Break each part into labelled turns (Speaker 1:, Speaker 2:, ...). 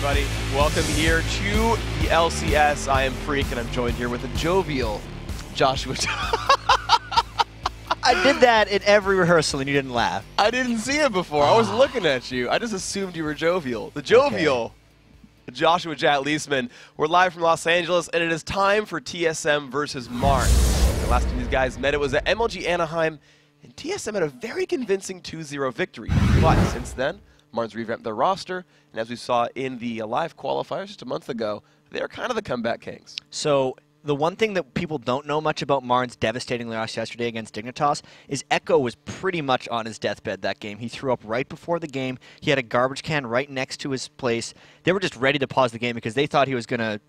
Speaker 1: everybody. Welcome here to the LCS. I am Freak, and I'm joined here with a jovial Joshua.
Speaker 2: I did that in every rehearsal, and you didn't laugh.
Speaker 1: I didn't see it before. I was looking at you. I just assumed you were jovial. The jovial Joshua Jat Leisman. We're live from Los Angeles, and it is time for TSM versus MRN. The last time these guys met, it was at MLG Anaheim, and TSM had a very convincing 2-0 victory. But since then, MRN's revamped their roster, and as we saw in the live qualifiers just a month ago, they're kind of the comeback kings.
Speaker 2: So the one thing that people don't know much about MRN's devastating loss yesterday against Dignitas is Echo was pretty much on his deathbed that game. He threw up right before the game. He had a garbage can right next to his place. They were just ready to pause the game because they thought he was going to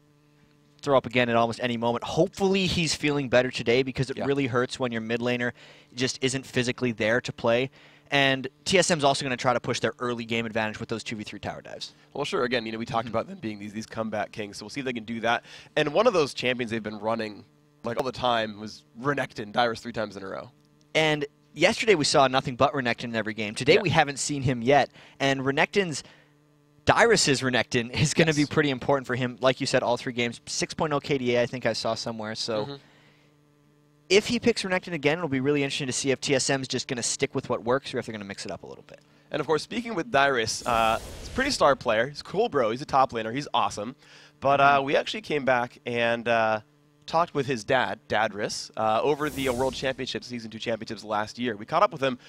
Speaker 2: throw up again at almost any moment. Hopefully he's feeling better today because it really hurts when your mid laner just isn't physically there to play. And TSM's also going to try to push their early game advantage with those 2v3 tower dives.
Speaker 1: Well, sure. Again, we talked about them being these comeback kings, so we'll see if they can do that. And one of those champions they've been running like all the time was Renekton, Dyrus 3 times in a row.
Speaker 2: And yesterday we saw nothing but Renekton in every game. Today we haven't seen him yet. And Dyrus's Renekton is going to be pretty important for him. Like you said, all 3 games. 6.0 KDA I think I saw somewhere. So if he picks Renekton again, it'll be really interesting to see if TSM's just going to stick with what works or if they're going to mix it up a little bit.
Speaker 1: And of course, speaking with Dyrus, he's a pretty star player. He's cool, bro. He's a top laner. He's awesome. But we actually came back and talked with his dad, Dadris, over the World Championships, Season 2 Championships last year. We caught up with him,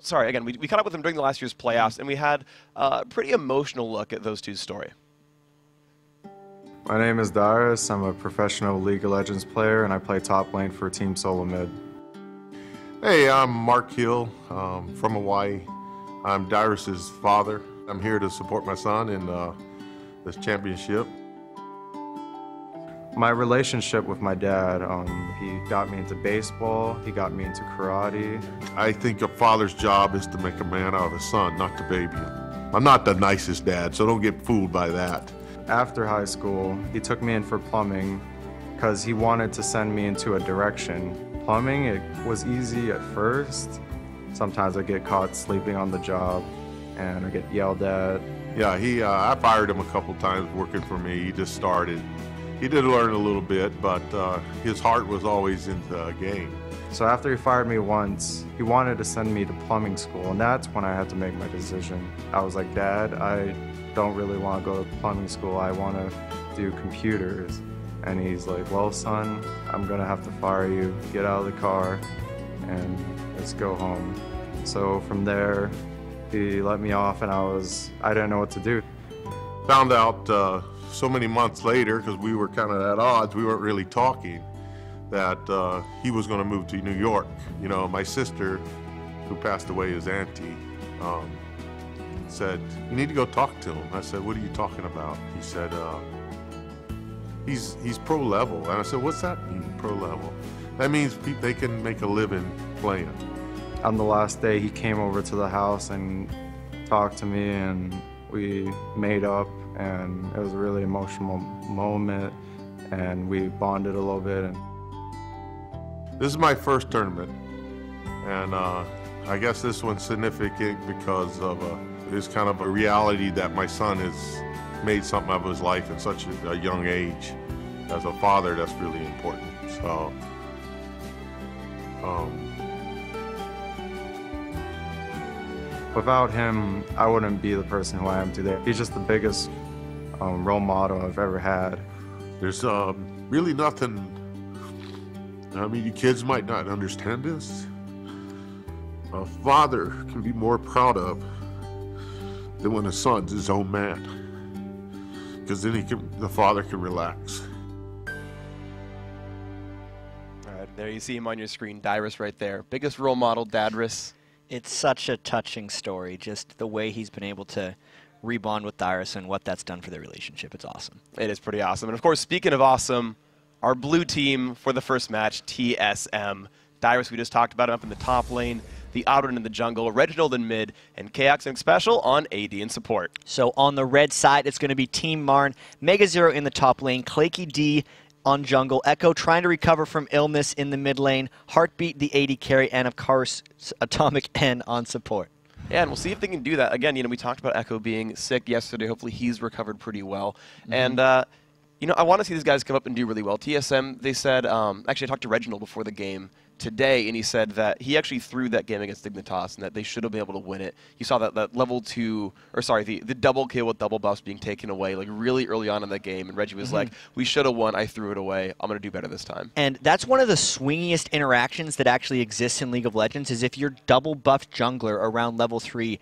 Speaker 1: sorry, again, we caught up with him during the last year's playoffs, and we had a pretty emotional look at those two's story.
Speaker 3: My name is Dyrus. I'm a professional League of Legends player, and I play top lane for Team Solo Mid.
Speaker 4: Hey, I'm Mark Hill from Hawaii. I'm Dyrus's father. I'm here to support my son in this championship.
Speaker 3: My relationship with my dad, he got me into baseball, he got me into karate.
Speaker 4: I think a father's job is to make a man out of his son, not to baby him. I'm not the nicest dad, so don't get fooled by that.
Speaker 3: After high school, he took me in for plumbing because he wanted to send me into a direction. Plumbing, it was easy at first. Sometimes I get caught sleeping on the job and I get yelled at. Yeah,
Speaker 4: I fired him a couple times working for me. He just started. He did learn a little bit, but his heart was always in the game.
Speaker 3: So after he fired me once, he wanted to send me to plumbing school, and that's when I had to make my decision. I was like, Dad, I don't really want to go to plumbing school. I want to do computers. And he's like, well, son, I'm going to have to fire you. Get out of the car and let's go home. So from there, he let me off, and I didn't know what to do.
Speaker 4: Found out so many months later, because we were kind of at odds, we weren't really talking, that he was going to move to New York. You know, my sister, who passed away, his auntie, said, you need to go talk to him. I said, what are you talking about? He said, he's pro level. And I said, what's that mean, pro level? That means they can make a living playing.
Speaker 3: On the last day, he came over to the house and talked to me, and we made up, and it was a really emotional moment, and we bonded a little bit. And
Speaker 4: this is my first tournament, and I guess this one's significant because of it's kind of a reality that my son has made something of his life at such a young age. As a father, that's really important. So,
Speaker 3: without him, I wouldn't be the person who I am today. He's just the biggest role model I've ever had.
Speaker 4: There's really nothing, I mean, you kids might not understand this. A father can be more proud of than when a son's his own man. Because then the father can relax.
Speaker 1: All right, there you see him on your screen, Dyrus right there. Biggest role model, Dadris.
Speaker 2: It's such a touching story, just the way he's been able to rebond with Dyrus and what that's done for their relationship. It's awesome.
Speaker 1: It is pretty awesome. And of course, speaking of awesome, our blue team for the first match, TSM. Dyrus, we just talked about him up in the top lane, the Outrun in the jungle, Reginald in mid, and Chaos and Special on AD and support.
Speaker 2: So on the red side, it's going to be Team MRN, Mega Zero in the top lane, Claky D on jungle, Echo trying to recover from illness in the mid lane, Heartbeat the AD carry, and of course Atomic N on support.
Speaker 1: Yeah, and we'll see if they can do that. Again, we talked about Echo being sick yesterday. Hopefully he's recovered pretty well. And, I want to see these guys come up and do really well. TSM, they said, actually I talked to Reginald before the game today, and he said that he actually threw that game against Dignitas and that they should have been able to win it. You saw that level 2, or sorry, the double kill with double buffs being taken away like really early on in the game, and Reggie was like, we should have won, I threw it away, I'm going to do better this time.
Speaker 2: And that's one of the swingiest interactions that actually exists in League of Legends, is if your double buff jungler around level 3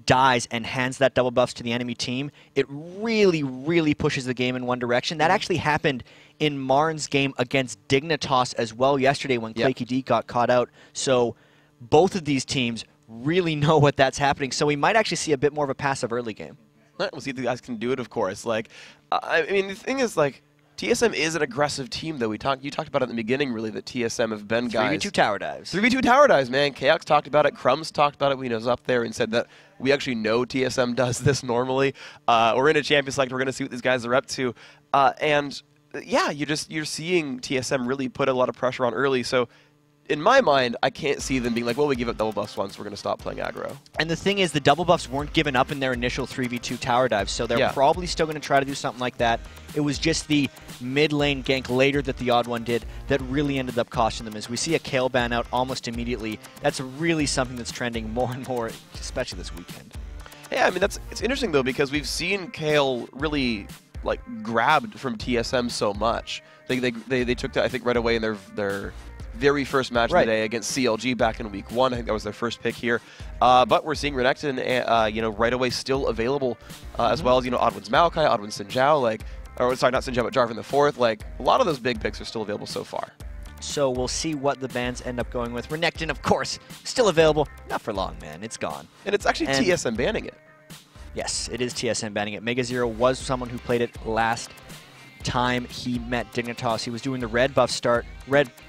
Speaker 2: dies and hands that double buffs to the enemy team, it really, really pushes the game in one direction. That actually happened in Marn's game against Dignitas as well yesterday when Claky D got caught out. So both of these teams really know what that's happening. So we might actually see a bit more of a passive early game.
Speaker 1: We'll see if the guys can do it, of course. Like, I mean, the thing is, like, TSM is an aggressive team, though. You talked about it in the beginning, really, that TSM have been guys.
Speaker 2: 3v2 tower dives.
Speaker 1: 3v2 tower dives, man. Chaos talked about it. Crumbs talked about it when he was up there and said that we actually know TSM does this normally. We're in a Champions Select. We're going to see what these guys are up to. And, yeah, you're seeing TSM really put a lot of pressure on early. So, in my mind, I can't see them being like, well, we give up double buffs once, we're going to stop playing aggro.
Speaker 2: And the thing is, the double buffs weren't given up in their initial 3v2 tower dives, so they're probably still going to try to do something like that. It was just the mid lane gank later that the odd one did that really ended up costing them. As we see a Kale ban out almost immediately, that's really something that's trending more and more, especially this weekend.
Speaker 1: Yeah, I mean, it's interesting, though, because we've seen Kale really, like, grabbed from TSM so much. They took that, I think, right away in their very first match of the day against CLG back in week 1. I think that was their first pick here. But we're seeing Renekton, right away still available, as well as, Oddwin's Maokai, Oddwin's Xin Zhao, or sorry, not Xin Zhao, but Jarvan the Fourth. Like, a lot of those big picks are still available so far.
Speaker 2: So we'll see what the bans end up going with. Renekton, of course, still available. Not for long, man. It's gone.
Speaker 1: And it's actually TSM banning it.
Speaker 2: Yes, it is TSM banning it. Mega Zero was someone who played it last time he met Dignitas. He was doing the red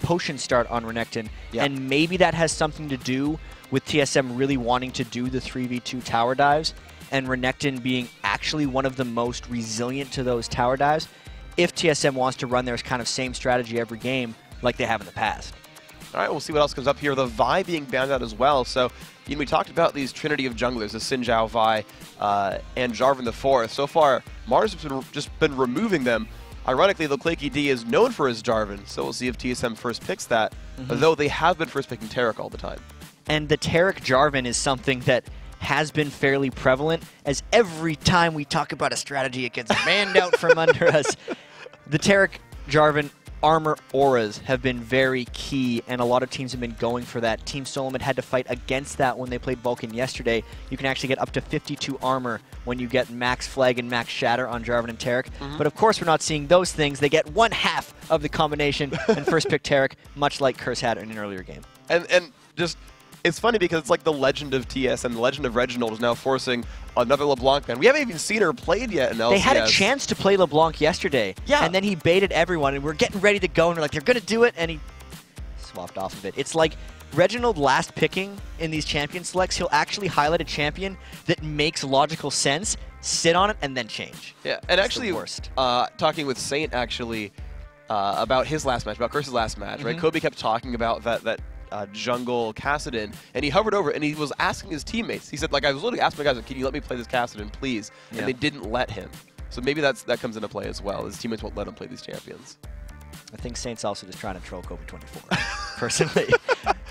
Speaker 2: potion start on Renekton, and maybe that has something to do with TSM really wanting to do the 3v2 tower dives, and Renekton being actually one of the most resilient to those tower dives, if TSM wants to run their kind of same strategy every game like they have in the past.
Speaker 1: All right, we'll see what else comes up here. The Vi being banned out as well. So, we talked about these trinity of junglers, the Xin Zhao, Vi, and Jarvan the Fourth. So far, Mars has just been removing them. Ironically, the Claky D is known for his Jarvan, so we'll see if TSM first picks that, though they have been first picking Taric all the time.
Speaker 2: And the Taric Jarvan is something that has been fairly prevalent, as every time we talk about a strategy, it gets banned out from under us. The Taric Jarvan armor auras have been very key, and a lot of teams have been going for that. Team Solomon had to fight against that when they played Vulcan yesterday. You can actually get up to 52 armor when you get max flag and max shatter on Jarvan and Taric. But of course, we're not seeing those things. They get 1/2 of the combination and first pick Taric, much like Curse had in an earlier game.
Speaker 1: And just, it's funny because it's like the legend of TS and the legend of Reginald is now forcing another LeBlanc ban. We haven't even seen her played yet in LCS.
Speaker 2: They had a chance to play LeBlanc yesterday, and then he baited everyone, and we're getting ready to go, and we're like, they're going to do it, and he swapped off of it. It's like Reginald last picking in these champion selects, he'll actually highlight a champion that makes logical sense, sit on it, and then change.
Speaker 1: Yeah, and
Speaker 2: That's
Speaker 1: actually,
Speaker 2: the worst.
Speaker 1: Talking with Saint, actually, about his last match, about Curse's last match, right? Kobe kept talking about that jungle Kassadin, and he hovered over it, and he was asking his teammates. He said, like, I was literally asking my guys, can you let me play this Kassadin, please? And they didn't let him. So maybe that comes into play as well. His teammates won't let him play these champions.
Speaker 2: I think Saint's also just trying to troll Kobe 24, personally.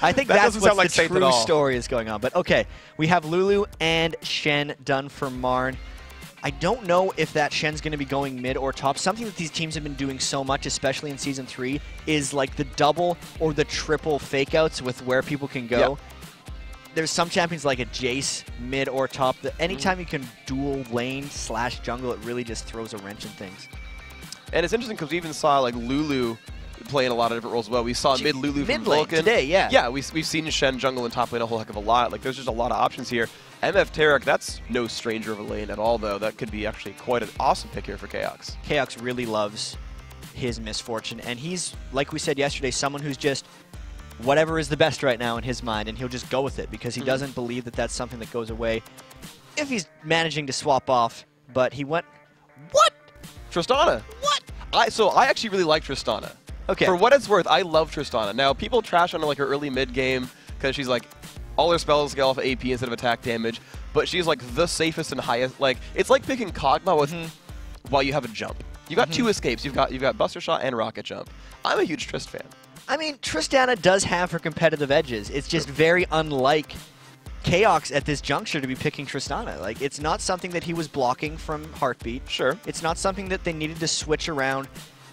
Speaker 2: I think that's what the true story is going on. But okay, we have Lulu and Shen done for Marn. I don't know if that Shen's going to be going mid or top. Something that these teams have been doing so much, especially in Season 3, is like the double or the triple fake-outs with where people can go. Yep. There's some champions like a Jace, mid or top, that anytime you can dual lane / jungle, it really just throws a wrench in things.
Speaker 1: And it's interesting because we even saw like Lulu playing a lot of different roles as well. We saw mid Lulu from Vulcan
Speaker 2: today,
Speaker 1: Yeah, we've seen Shen jungle and top lane a whole heck of a lot. Like, there's just a lot of options here. MF Taric, that's no stranger of a lane at all, though. That could be actually quite an awesome pick here for Chaos.
Speaker 2: Chaos really loves his misfortune, and he's, like we said yesterday, someone who's just whatever is the best right now in his mind, and he'll just go with it because he doesn't believe that that's something that goes away if he's managing to swap off. But he went, what?
Speaker 1: Tristana.
Speaker 2: What?
Speaker 1: So I actually really like Tristana.
Speaker 2: Okay.
Speaker 1: For what it's worth, I love Tristana. Now, people trash on her like her early mid game because she's like All her spells get off AP instead of attack damage, but she's like the safest and highest. Like it's like picking Kog'Maw with while you have a jump. You got two escapes. You've got Buster Shot and Rocket Jump. I'm a huge Trist fan.
Speaker 2: I mean, Tristana does have her competitive edges. It's just very unlike Chaos at this juncture to be picking Tristana. Like, it's not something that he was blocking from Heartbeat.
Speaker 1: Sure.
Speaker 2: It's not something that they needed to switch around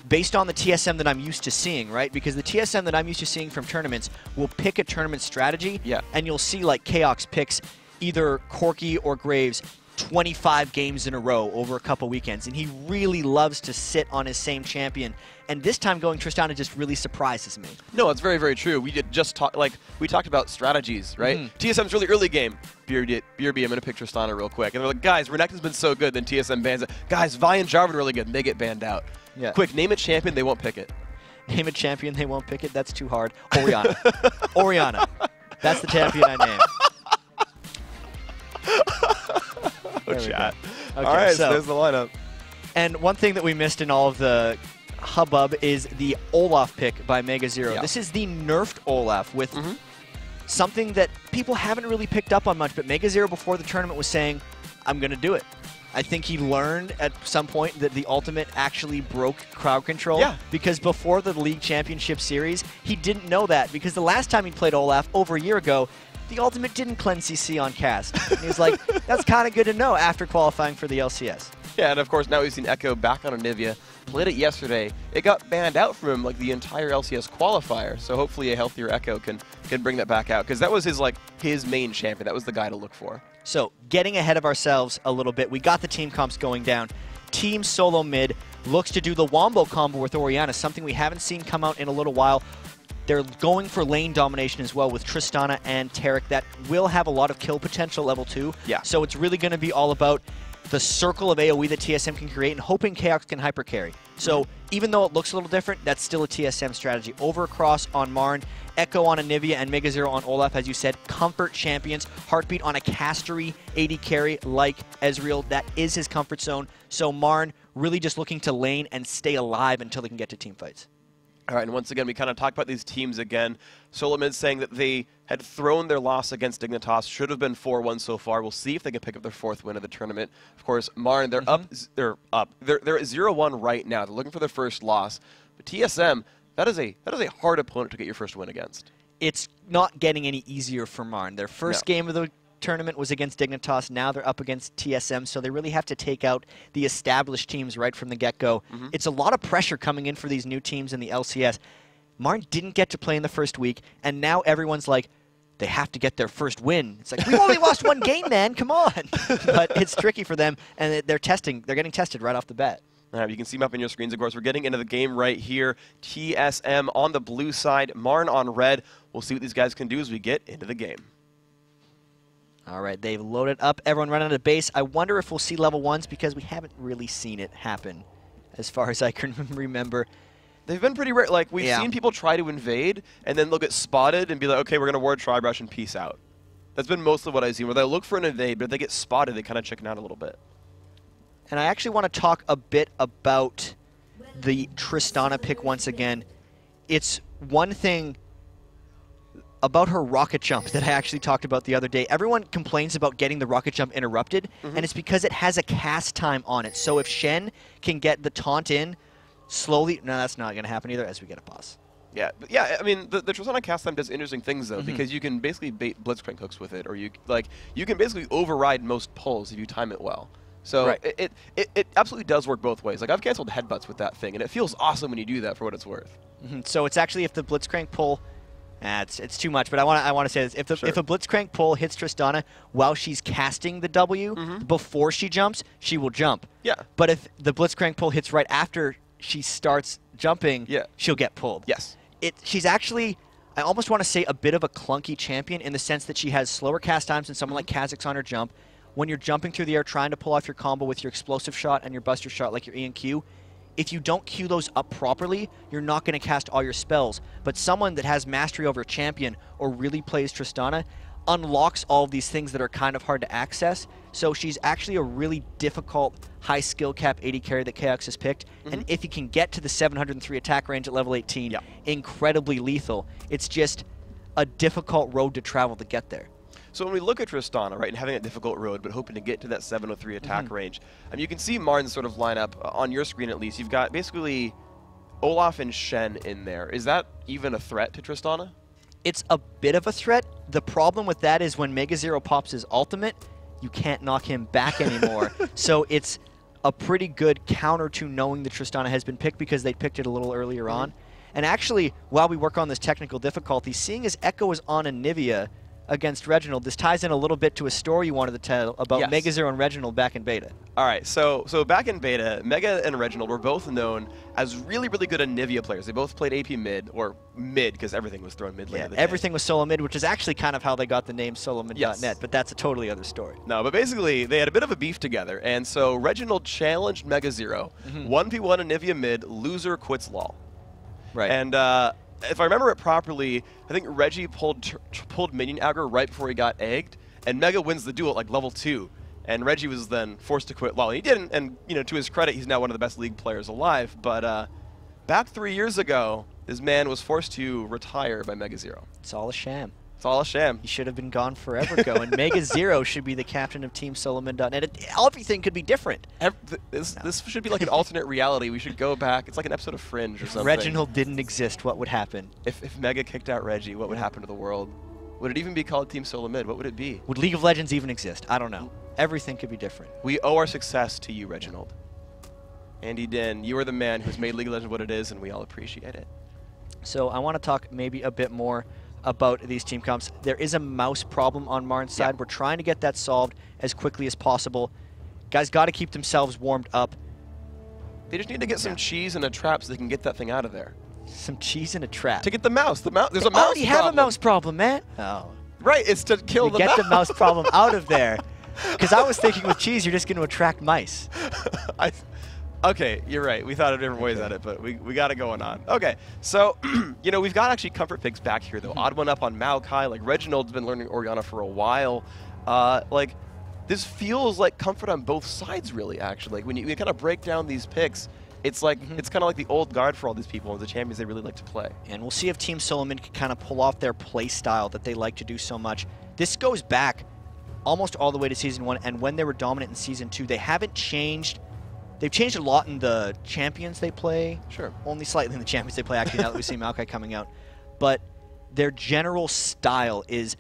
Speaker 2: based on the TSM that I'm used to seeing, right? Because the TSM that I'm used to seeing from tournaments will pick a tournament strategy, and you'll see, like, Chaos picks either Corki or Graves 25 games in a row over a couple weekends, and he really loves to sit on his same champion. And this time going Tristana just really surprises me.
Speaker 1: No, it's very, very true. We did just talk, like, we talked about strategies, right? TSM's really early game. BRB, I'm going to pick Tristana real quick. And they're like, guys, Renekton's been so good, then TSM bans it. Guys, Vi and Jarvan are really good, and they get banned out.
Speaker 2: Yeah.
Speaker 1: Quick, name a champion, they won't pick it.
Speaker 2: Name a champion, they won't pick it? That's too hard. Orianna. Orianna. That's the champion I named.
Speaker 1: Chat.
Speaker 2: Okay,
Speaker 1: all right,
Speaker 2: so
Speaker 1: there's the lineup.
Speaker 2: And one thing that we missed in all of the hubbub is the Olaf pick by Mega Zero.
Speaker 1: Yeah.
Speaker 2: This is the nerfed Olaf with something that people haven't really picked up on much, but Mega Zero before the tournament was saying, I'm going to do it. I think he learned at some point that the ultimate actually broke crowd control.
Speaker 1: Yeah.
Speaker 2: Because before the League Championship Series, he didn't know that. Because the last time he played Olaf, over a year ago, the ultimate didn't cleanse CC on cast. And he was like, that's kind of good to know after qualifying for the LCS.
Speaker 1: Yeah, and of course now we've seen Echo back on Anivia. Played it yesterday. It got banned out from him like the entire LCS qualifier. So hopefully a healthier Echo can bring that back out, because that was his main champion. That was the guy to look for.
Speaker 2: So getting ahead of ourselves a little bit, we got the team comps going down. Team Solo Mid looks to do the Wombo combo with Orianna, something we haven't seen come out in a little while. They're going for lane domination as well with Tristana and Taric. That will have a lot of kill potential level 2.
Speaker 1: Yeah.
Speaker 2: So it's really going to be all about the circle of AoE that TSM can create and hoping Chaos can hyper carry. So even though it looks a little different, that's still a TSM strategy. Overcross on Marn, Echo on Anivia, and Mega Zero on Olaf, as you said. Comfort champions. Heartbeat on a castery AD carry like Ezreal. That is his comfort zone. So Marn really just looking to lane and stay alive until they can get to team fights.
Speaker 1: All right, and once again, we kind of talked about these teams again. Solomon saying that they had thrown their loss against Dignitas. Should have been 4-1 so far. We'll see if they can pick up their 4th win of the tournament. Of course, Marn, they're up. They're at 0-1 right now. They're looking for their first loss. But TSM, that is a hard opponent to get your first win against.
Speaker 2: It's not getting any easier for Marn. Their first game of the tournament was against Dignitas. Now they're up against TSM, so they really have to take out the established teams right from the get-go. It's a lot of pressure coming in for these new teams in the LCS. Marn didn't get to play in the first week, and now everyone's like, they have to get their first win. It's like, we've only lost one game, man, come on. But it's tricky for them, and they're getting tested right off the bat.
Speaker 1: You can see them up on your screens, of course. We're getting into the game right here. TSM on the blue side, Marn on red. We'll see what these guys can do as we get into the game.
Speaker 2: All right, they've loaded up. Everyone running to base. I wonder if we'll see level 1s because we haven't really seen it happen as far as I can remember.
Speaker 1: They've been pretty rare. Like, we've seen people try to invade, and then they'll get spotted and be like, okay, we're going to ward Tri-Brush and peace out. That's been mostly what I've seen, where they'll look for an invade, but if they get spotted, they kind of chicken out a little bit.
Speaker 2: And I actually want to talk a bit about the Tristana pick once again. It's one thing about her rocket jump that I actually talked about the other day. Everyone complains about getting the rocket jump interrupted, and it's because it has a cast time on it. So if Shen can get the taunt in slowly, no, that's not going to happen either as we get a pause.
Speaker 1: Yeah, but yeah. I mean, the Tristana cast time does interesting things though, because you can basically bait Blitzcrank hooks with it, or you can basically override most pulls if you time it well. So it absolutely does work both ways. Like, I've canceled headbutts with that thing, and it feels awesome when you do that for what it's worth.
Speaker 2: So it's actually, if the Blitzcrank pull, it's too much, but I want to say this. If a Blitzcrank pull hits Tristana while she's casting the W before she jumps, she will jump.
Speaker 1: Yeah.
Speaker 2: But if the Blitzcrank pull hits right after she starts jumping, she'll get pulled.
Speaker 1: Yes.
Speaker 2: She's actually, I almost want to say, a bit of a clunky champion in the sense that she has slower cast times than someone like Kha'Zix on her jump. When you're jumping through the air trying to pull off your combo with your explosive shot and your buster shot like your E and Q, if you don't queue those up properly, you're not going to cast all your spells. But someone that has mastery over a champion or really plays Tristana unlocks all of these things that are kind of hard to access. So she's actually a really difficult high skill cap AD carry that Chaos has picked. And if you can get to the 703 attack range at level 18, incredibly lethal. It's just a difficult road to travel to get there.
Speaker 1: So when we look at Tristana, right, and having a difficult road, but hoping to get to that 703 attack range, I mean, you can see Martin's sort of lineup on your screen at least. You've got basically Olaf and Shen in there. Is that even a threat to Tristana?
Speaker 2: It's a bit of a threat. The problem with that is when Mega Zero pops his ultimate, you can't knock him back anymore. So it's a pretty good counter to knowing that Tristana has been picked because they picked it a little earlier on. And actually, while we work on this technical difficulty, seeing as Echo is on Anivia against Reginald, this ties in a little bit to a story you wanted to tell about Mega Zero and Reginald back in beta.
Speaker 1: All right, so back in beta, Mega and Reginald were both known as really, really good Anivia players. They both played AP mid, or mid, because everything was thrown mid lane.
Speaker 2: Yeah, everything was solo mid, which is actually kind of how they got the name solomid.net, but that's a totally other story. No,
Speaker 1: but basically, they had a bit of a beef together, and so Reginald challenged Mega Zero, 1v1 Anivia mid, loser quits LoL.
Speaker 2: Right.
Speaker 1: And if I remember it properly, I think Reggie pulled minion aggro right before he got egged, and Mega wins the duel at like level 2. And Reggie was then forced to quit LoL. And he didn't, and you know, to his credit, he's now one of the best League players alive. But back 3 years ago, this man was forced to retire by Mega Zero.
Speaker 2: It's all a sham.
Speaker 1: It's all a sham.
Speaker 2: He should have been gone forever ago, and Mega Zero should be the captain of Team solomid.net. Everything could be different.
Speaker 1: This should be like an alternate reality. We should go back. It's like an episode of Fringe or something.
Speaker 2: If Reginald didn't exist, what would happen?
Speaker 1: If Mega kicked out Reggie, what would happen to the world? Would it even be called Team Solo Mid? What would it be?
Speaker 2: Would League of Legends even exist? I don't know. Everything could be different.
Speaker 1: We owe our success to you, Reginald. Andy Din, you are the man who's made League of Legends what it is, and we all appreciate it.
Speaker 2: So I want to talk maybe a bit more about these team comps. There is a mouse problem on Marn's side. We're trying to get that solved as quickly as possible. Guys got to keep themselves warmed up.
Speaker 1: They just need to get some cheese and a trap so they can get that thing out of there.
Speaker 2: Some cheese and a trap.
Speaker 1: To get the mouse. There's a mouse problem.
Speaker 2: They already have a mouse problem, man. Oh.
Speaker 1: Right, it's to kill the mouse.
Speaker 2: Get the mouse problem out of there. Because I was thinking with cheese, you're just going to attract mice.
Speaker 1: Okay, you're right. We thought of different ways at it, but we got it going on. Okay, so, you know, we've got actually comfort picks back here, though. Odd one up on Maokai. Like, Reginald's been learning Orianna for a while. Like, this feels like comfort on both sides, really, actually. Like, when you kind of break down these picks, it's like it's kind of like the old guard for all these people, the champions they really like to play.
Speaker 2: And we'll see if Team Solomid can kind of pull off their play style that they like to do so much. This goes back almost all the way to Season 1, and when they were dominant in Season 2, they haven't changed. They've changed a lot in the champions they play.
Speaker 1: Sure.
Speaker 2: Only slightly in the champions they play, actually, now that we see Maokai coming out. But their general style is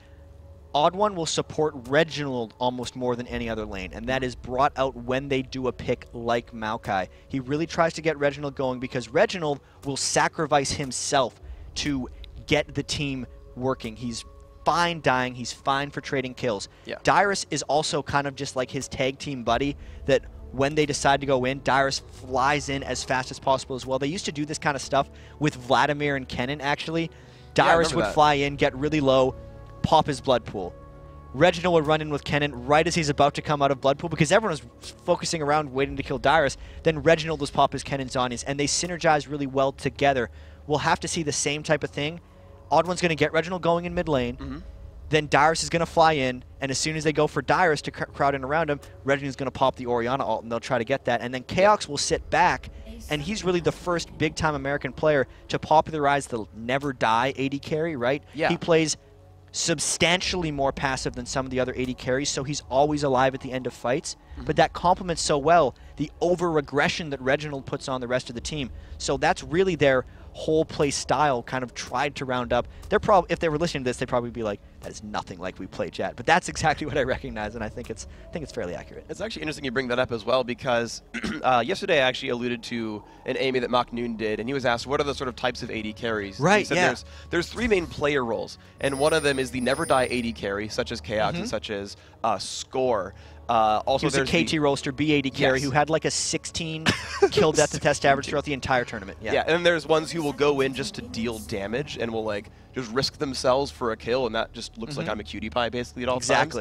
Speaker 2: Odd One will support Reginald almost more than any other lane, and that is brought out when they do a pick like Maokai. He really tries to get Reginald going because Reginald will sacrifice himself to get the team working. He's fine dying. He's fine for trading kills.
Speaker 1: Yeah.
Speaker 2: Dyrus is also kind of just like his tag team buddy that when they decide to go in, Dyrus flies in as fast as possible as well. They used to do this kind of stuff with Vladimir and Kennen, actually. Dyrus would fly in, get really low, pop his blood pool. Reginald would run in with Kennen right as he's about to come out of blood pool because everyone was focusing around waiting to kill Dyrus. Then Reginald was pop his Kennen's Zhonya's, and they synergize really well together. We'll have to see the same type of thing. Odd One's going to get Reginald going in mid lane. Then Dyrus is going to fly in, and as soon as they go for Dyrus to crowd in around him, Reginald's going to pop the Orianna ult, and they'll try to get that. And then Chaos will sit back, and he's really the first big-time American player to popularize the never die AD carry, right?
Speaker 1: Yeah.
Speaker 2: He plays substantially more passive than some of the other AD carries, so he's always alive at the end of fights. But that complements so well the over-aggression that Reginald puts on the rest of the team. So that's really their whole play style kind of tried to round up. They're probably, if they were listening to this, they'd probably be like, that is nothing like we play Jet. But that's exactly what I recognize, and I think it's fairly accurate.
Speaker 1: It's actually interesting you bring that up as well because yesterday I actually alluded to an Amy that Mock Noon did, and he was asked what are the sort of types of AD carries.
Speaker 2: Right,
Speaker 1: he said there's three main player roles, and one of them is the never die AD carry, such as Chaos and such as Score. Also,
Speaker 2: he was a KT Roaster B80 carry who had like a 16 kill death to test average throughout the entire tournament.
Speaker 1: Yeah, and then there's ones who will go in just to deal damage and will like just risk themselves for a kill, and that just looks like I'm a cutie pie basically at all times.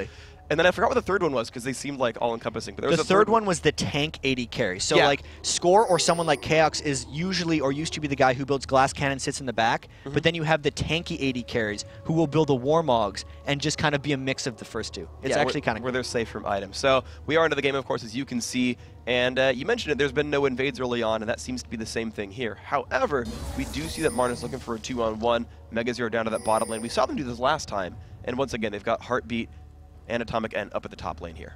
Speaker 1: And then I forgot what the third one was because they seemed like all-encompassing. But there was
Speaker 2: the third one was the tank AD carry. So like Score or someone like Chaos is usually or used to be the guy who builds glass cannon, sits in the back. But then you have the tanky AD carries who will build the Warmogs and just kind of be a mix of the first two. It's actually kind of
Speaker 1: where they're safe from items. So we are into the game, of course, as you can see. And you mentioned it, there's been no invades early on, and that seems to be the same thing here. However, we do see that MRN is looking for a 2-on-1. MegaZero down to that bottom lane. We saw them do this last time. And once again, they've got Heartbeat and Atomic N up at the top lane here.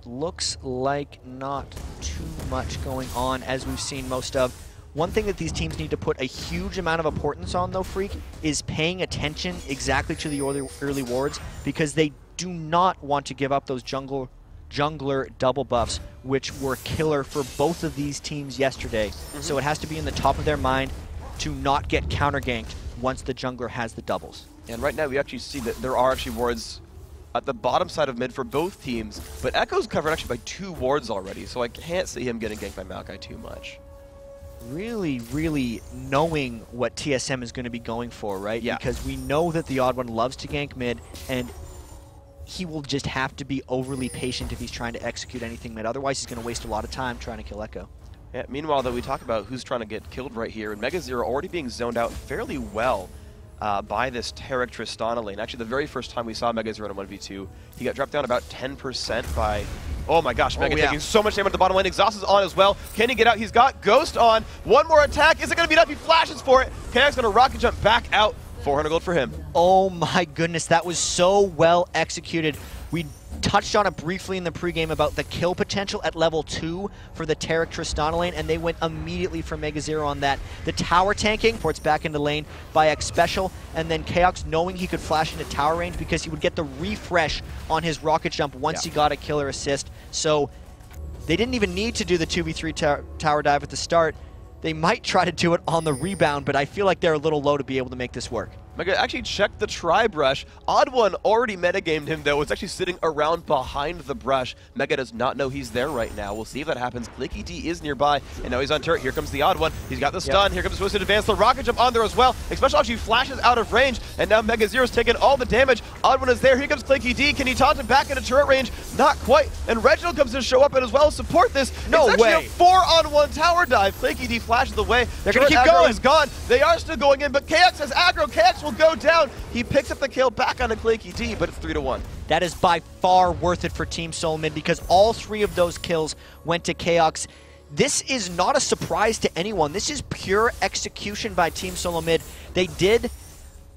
Speaker 2: Looks like not too much going on as we've seen most of. One thing that these teams need to put a huge amount of importance on, though, Freak, is paying attention exactly to the early wards, because they do not want to give up those jungler double buffs, which were killer for both of these teams yesterday. So it has to be in the top of their mind to not get counter-ganked once the jungler has the doubles.
Speaker 1: And right now we actually see that there are actually wards at the bottom side of mid for both teams, but Echo's covered actually by 2 wards already, so I can't see him getting ganked by Maokai too much.
Speaker 2: Really, really knowing what TSM is going to be going for, right?
Speaker 1: Yeah.
Speaker 2: Because we know that the Odd One loves to gank mid, and he will just have to be overly patient if he's trying to execute anything mid. Otherwise, he's going to waste a lot of time trying to kill Echo.
Speaker 1: Yeah, meanwhile, though, we talk about who's trying to get killed right here, and MegaZero already being zoned out fairly well by this Taric Tristana lane. Actually, the very first time we saw MegaZero in a 1v2, he got dropped down about 10% by... Oh my gosh, Mega taking so much damage at the bottom lane. Exhaust is on as well. Can he get out? He's got Ghost on. One more attack. Is it going to be enough? He flashes for it. Kayak's going to rocket jump back out. 400 gold for him.
Speaker 2: Oh my goodness, that was so well executed. We touched on it briefly in the pregame about the kill potential at level 2 for the Taric Tristana lane, and they went immediately for MegaZero on that. The tower tanking, ports back into lane by X Special, and then Chaos knowing he could flash into tower range because he would get the refresh on his rocket jump once he got a killer assist. So they didn't even need to do the 2v3 tower dive at the start. They might try to do it on the rebound, but I feel like they're a little low to be able to make this work.
Speaker 1: Mega actually checked the tri-brush. Odd One already metagamed him, though. It's actually sitting around behind the brush. Mega does not know he's there right now. We'll see if that happens. Clicky D is nearby, and now he's on turret. Here comes the Odd One. He's got the stun. Here comes Twisted Advance. The rocket jump on there as well. Especially actually flashes out of range, and now MegaZero's taking all the damage. Odd One is there. Here comes Clicky D. Can he taunt him back into turret range? Not quite. And Reginald comes to show up and as well support this.
Speaker 2: No
Speaker 1: it's
Speaker 2: way.
Speaker 1: Actually a 4-on-1 tower dive. Clicky D flashes away.
Speaker 2: They're going to keep
Speaker 1: aggro
Speaker 2: going.
Speaker 1: is gone. They are still going in, but KX has aggro. KX will go down. He picks up the kill back onto Clicky D, but it's 3-1.
Speaker 2: That is by far worth it for Team Soul Mid because all 3 of those kills went to Chaos. This is not a surprise to anyone. This is pure execution by Team Solo Mid. They did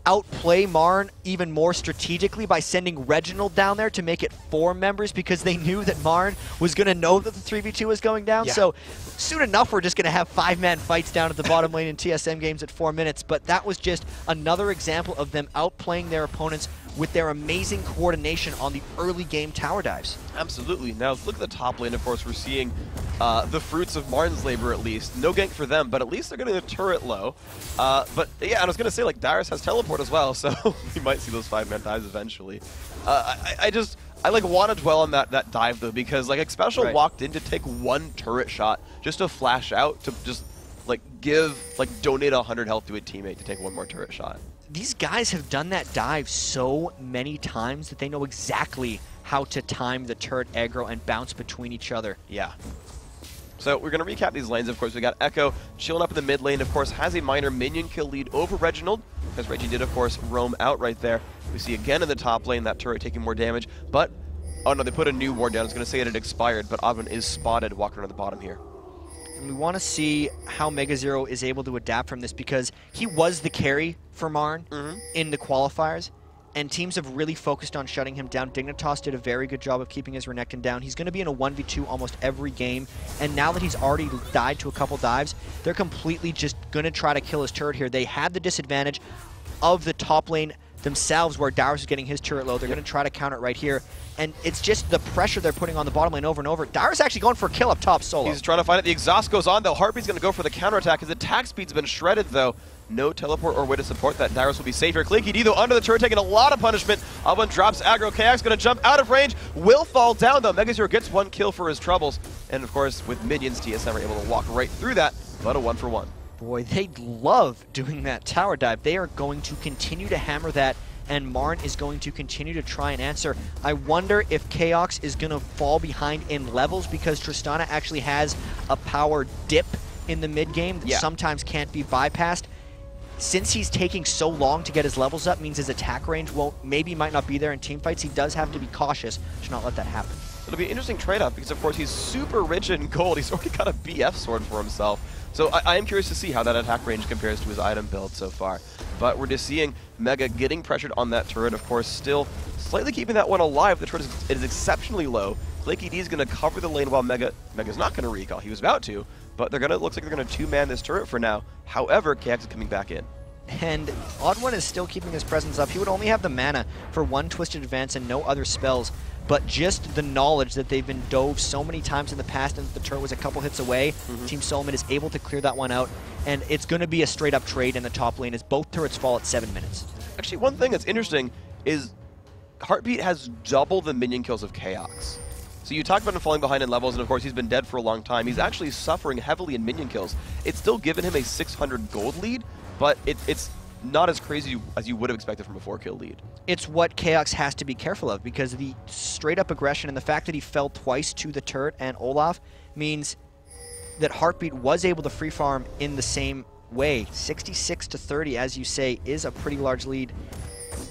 Speaker 2: outplay MRN even more strategically by sending Reginald down there to make it 4 members because they knew that MRN was going to know that the 3v2 was going down. So soon enough, we're just going to have 5-man fights down at the bottom lane in TSM games at 4 minutes. But that was just another example of them outplaying their opponents with their amazing coordination on the early game tower dives.
Speaker 1: Absolutely. Now, look at the top lane, of course. We're seeing the fruits of MRN's labor, at least. No gank for them, but at least they're getting the turret low. But, yeah, and I was going to say, like, Darius has teleport as well, so we might see those 5-man dives eventually. I like, want to dwell on that dive, though, because, like, X Special walked in to take 1 turret shot just to flash out, to just, like, donate 100 health to a teammate to take 1 more turret shot.
Speaker 2: These guys have done that dive so many times that they know exactly how to time the turret aggro and bounce between each other.
Speaker 1: Yeah. So we're going to recap these lanes. Of course, we got Echo chilling up in the mid lane. Of course, has a minor minion kill lead over Reginald, because Reggie did, of course, roam out right there. We see again in the top lane that turret taking more damage, but, oh no, they put a new ward down. I was going to say it had expired, but Odd One is spotted walking around the bottom here.
Speaker 2: And we want to see how MegaZero is able to adapt from this because he was the carry for MRN in the qualifiers, and teams have really focused on shutting him down. Dignitas did a very good job of keeping his Renekton down. He's going to be in a 1v2 almost every game, and now that he's already died to a couple dives, they're completely just going to try to kill his turret here. They had the disadvantage of the top lane themselves where Darius is getting his turret low. They're going to try to counter it right here. And it's just the pressure they're putting on the bottom lane over and over. Darius actually going for a kill up top solo.
Speaker 1: He's trying to find it. The exhaust goes on, though. Heartbeat's going to go for the counterattack. His attack speed's been shredded, though. No teleport or way to support that. Darius will be safe here. Clicky D, though, under the turret, taking a lot of punishment. Odd One drops aggro. KX going to jump out of range. Will fall down, though. MegaZero gets 1 kill for his troubles. And, of course, with minions, TSM are able to walk right through that, but a 1-for-1.
Speaker 2: Boy, they love doing that tower dive. They are going to continue to hammer that and Marn is going to continue to try and answer. I wonder if Chaox is going to fall behind in levels because Tristana actually has a power dip in the mid game that sometimes can't be bypassed. Since he's taking so long to get his levels up, means his attack range might not be there in teamfights. He does have to be cautious to not let that happen.
Speaker 1: It'll be an interesting trade-off because, of course, he's super rich in gold. He's already got a BF sword for himself. So I am curious to see how that attack range compares to his item build so far. But we're just seeing Mega getting pressured on that turret, of course, still slightly keeping that one alive. The turret is exceptionally low. Flaky D is going to cover the lane while Mega's not going to recall. He was about to, but looks like they're going to two-man this turret for now. However, KX is coming back in.
Speaker 2: And Odd1 is still keeping his presence up. He would only have the mana for one Twisted Advance and no other spells, but just the knowledge that they've been dove so many times in the past and the turret was a couple hits away, Team Solomon is able to clear that one out, and it's going to be a straight-up trade in the top lane as both turrets fall at 7 minutes.
Speaker 1: Actually, one thing that's interesting is Heartbeat has double the minion kills of Chaox. So you talk about him falling behind in levels, and of course he's been dead for a long time. He's actually suffering heavily in minion kills. It's still given him a 600 gold lead, but it's not as crazy as you would have expected from a 4-kill lead.
Speaker 2: It's what Chaox has to be careful of, because the straight-up aggression and the fact that he fell twice to the turret and Olaf means that Heartbeat was able to free farm in the same way. 66 to 30, as you say, is a pretty large lead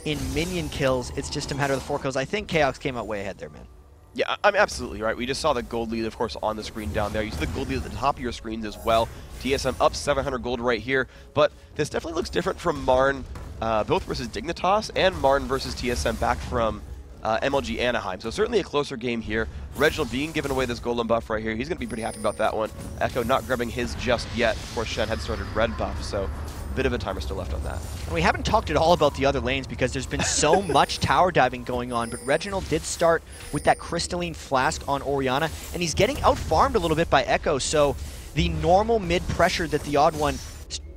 Speaker 2: in minion kills. It's just a matter of the 4 kills. I think Chaox came out way ahead there, man.
Speaker 1: Yeah, I'm absolutely right. We just saw the gold lead, of course, on the screen down there. You see the gold lead at the top of your screens as well. TSM up 700 gold right here. But this definitely looks different from Marn, both versus Dignitas, and Marn versus TSM back from MLG Anaheim. So certainly a closer game here. Reginald being given away this golden buff right here. He's going to be pretty happy about that one. Echo not grabbing his just yet. Of course, Shen had started red buff, so a bit of a timer still left on that.
Speaker 2: And we haven't talked at all about the other lanes because there's been so much tower diving going on, but Reginald did start with that crystalline flask on Orianna, and he's getting out-farmed a little bit by Echo, so the normal mid pressure that the Odd One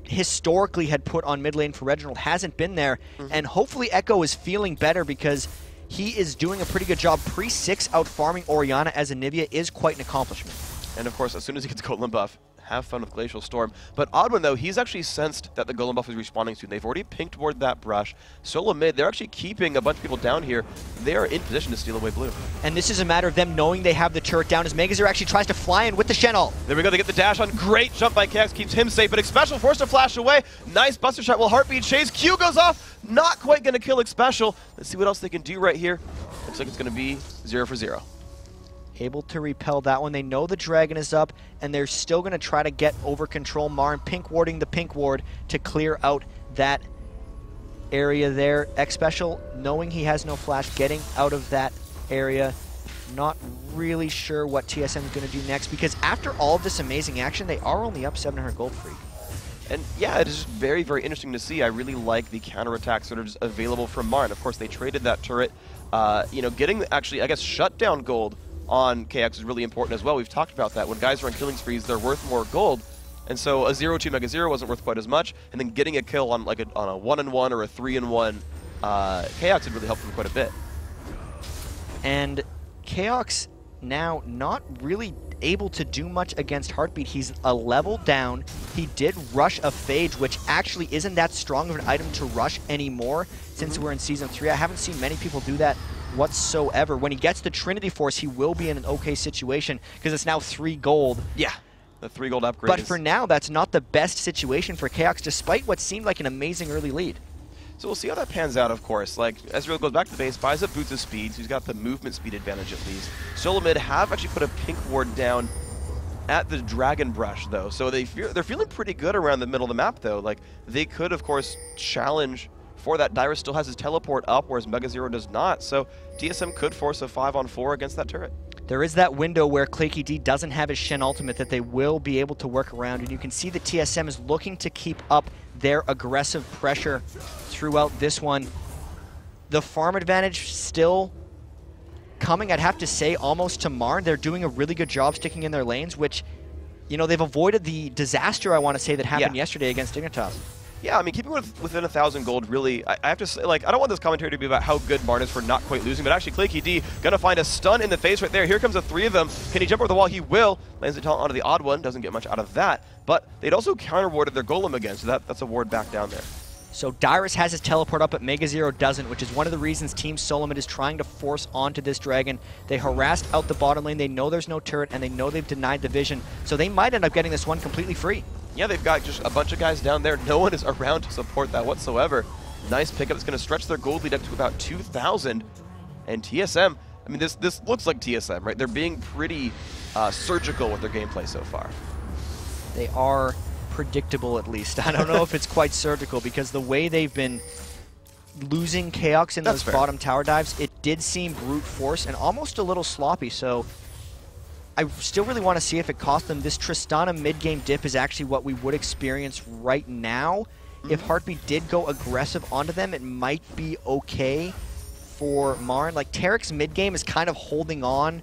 Speaker 2: historically had put on mid lane for Reginald hasn't been there, and hopefully Echo is feeling better because he is doing a pretty good job. Pre-6 out-farming Orianna as Anivia is quite an accomplishment.
Speaker 1: And of course, as soon as he gets golden buff, have fun with Glacial Storm. But Oddwin, though, he's actually sensed that the golden buff is responding soon. They've already pinked toward that brush. Solo mid, they're actually keeping a bunch of people down here. They are in position to steal away blue.
Speaker 2: And this is a matter of them knowing they have the turret down as Megazir actually tries to fly in with the Shen ult.
Speaker 1: There we go, they get the dash on. Great jump by Chaos, keeps him safe, but Xpecial forced to flash away. Nice buster shot while Heartbeat chase. Q goes off, not quite going to kill Xpecial. Let's see what else they can do right here. Looks like it's going to be 0 for 0.
Speaker 2: Able to repel that one. They know the dragon is up, and they're still going to try to get over control. Marn pink warding the pink ward to clear out that area there. Xpecial, knowing he has no flash, getting out of that area. Not really sure what TSM is going to do next, because after all of this amazing action, they are only up 700 gold free.
Speaker 1: And yeah, it is just very, very interesting to see. I really like the counterattack sort of just available from Marn. Of course, they traded that turret. You know, getting actually, I guess, shutdown gold on KX is really important as well. We've talked about that. When guys are on killing sprees, they're worth more gold. And so a 0-2 Mega Zero wasn't worth quite as much. And then getting a kill on like on a 1-in-1 or a 3-in-1, KX would really help them quite a bit.
Speaker 2: And KX now not really able to do much against Heartbeat. He's a level down. He did rush a Phage, which actually isn't that strong of an item to rush anymore since we're in Season 3. I haven't seen many people do that whatsoever. When he gets the Trinity Force, he will be in an okay situation because it's now 3 gold.
Speaker 1: Yeah, the 3 gold upgrade.
Speaker 2: But for now, that's not the best situation for KX, despite what seemed like an amazing early lead.
Speaker 1: So we'll see how that pans out, of course. Like, Ezreal goes back to the base, buys up Boots of Speed, so he's got the movement speed advantage at least. Solo mid have actually put a pink ward down at the Dragon Brush, though. So they're feeling pretty good around the middle of the map, though. Like, they could, of course, challenge for that. Dyrus still has his teleport up, whereas Mega Zero does not. So TSM could force a 5-on-4 against that turret.
Speaker 2: There is that window where Claky D doesn't have his Shen ultimate that they will be able to work around, and you can see the TSM is looking to keep up their aggressive pressure throughout this one. The farm advantage still coming, I'd have to say, almost to Marn. They're doing a really good job sticking in their lanes, which, you know, they've avoided the disaster, I want to say, that happened yesterday against Dignitas.
Speaker 1: Yeah, I mean, keeping within 1,000 gold, really, I have to say, like, I don't want this commentary to be about how good Marn is for not quite losing, but actually, Claky D gonna find a stun in the face right there. Here comes the 3 of them. Can he jump over the wall? He will. Lands the talent onto the Odd One. Doesn't get much out of that, but they'd also counter-warded their Golem again, so that's a ward back down there.
Speaker 2: So Dyrus has his teleport up, but MegaZero doesn't, which is one of the reasons Team Solomid is trying to force onto this Dragon. They harassed out the bottom lane, they know there's no turret, and they know they've denied the vision, so they might end up getting this one completely free. Yeah, they've got just a bunch of guys down there. No one is around to support that whatsoever. Nice pickup. It's going to stretch their gold lead up to about 2,000. And TSM, I mean, this looks like TSM, right? They're being pretty surgical with their gameplay so far. They are predictable, at least. I don't know if it's quite surgical, because the way they've been losing Chaos in those bottom tower dives, it did seem brute force and almost a little sloppy. So I still really want to see if it cost them. This Tristana mid-game dip is actually what we would experience right now. If Heartbeat did go aggressive onto them, it might be okay for MRN. Like, Tarek's mid-game is kind of holding on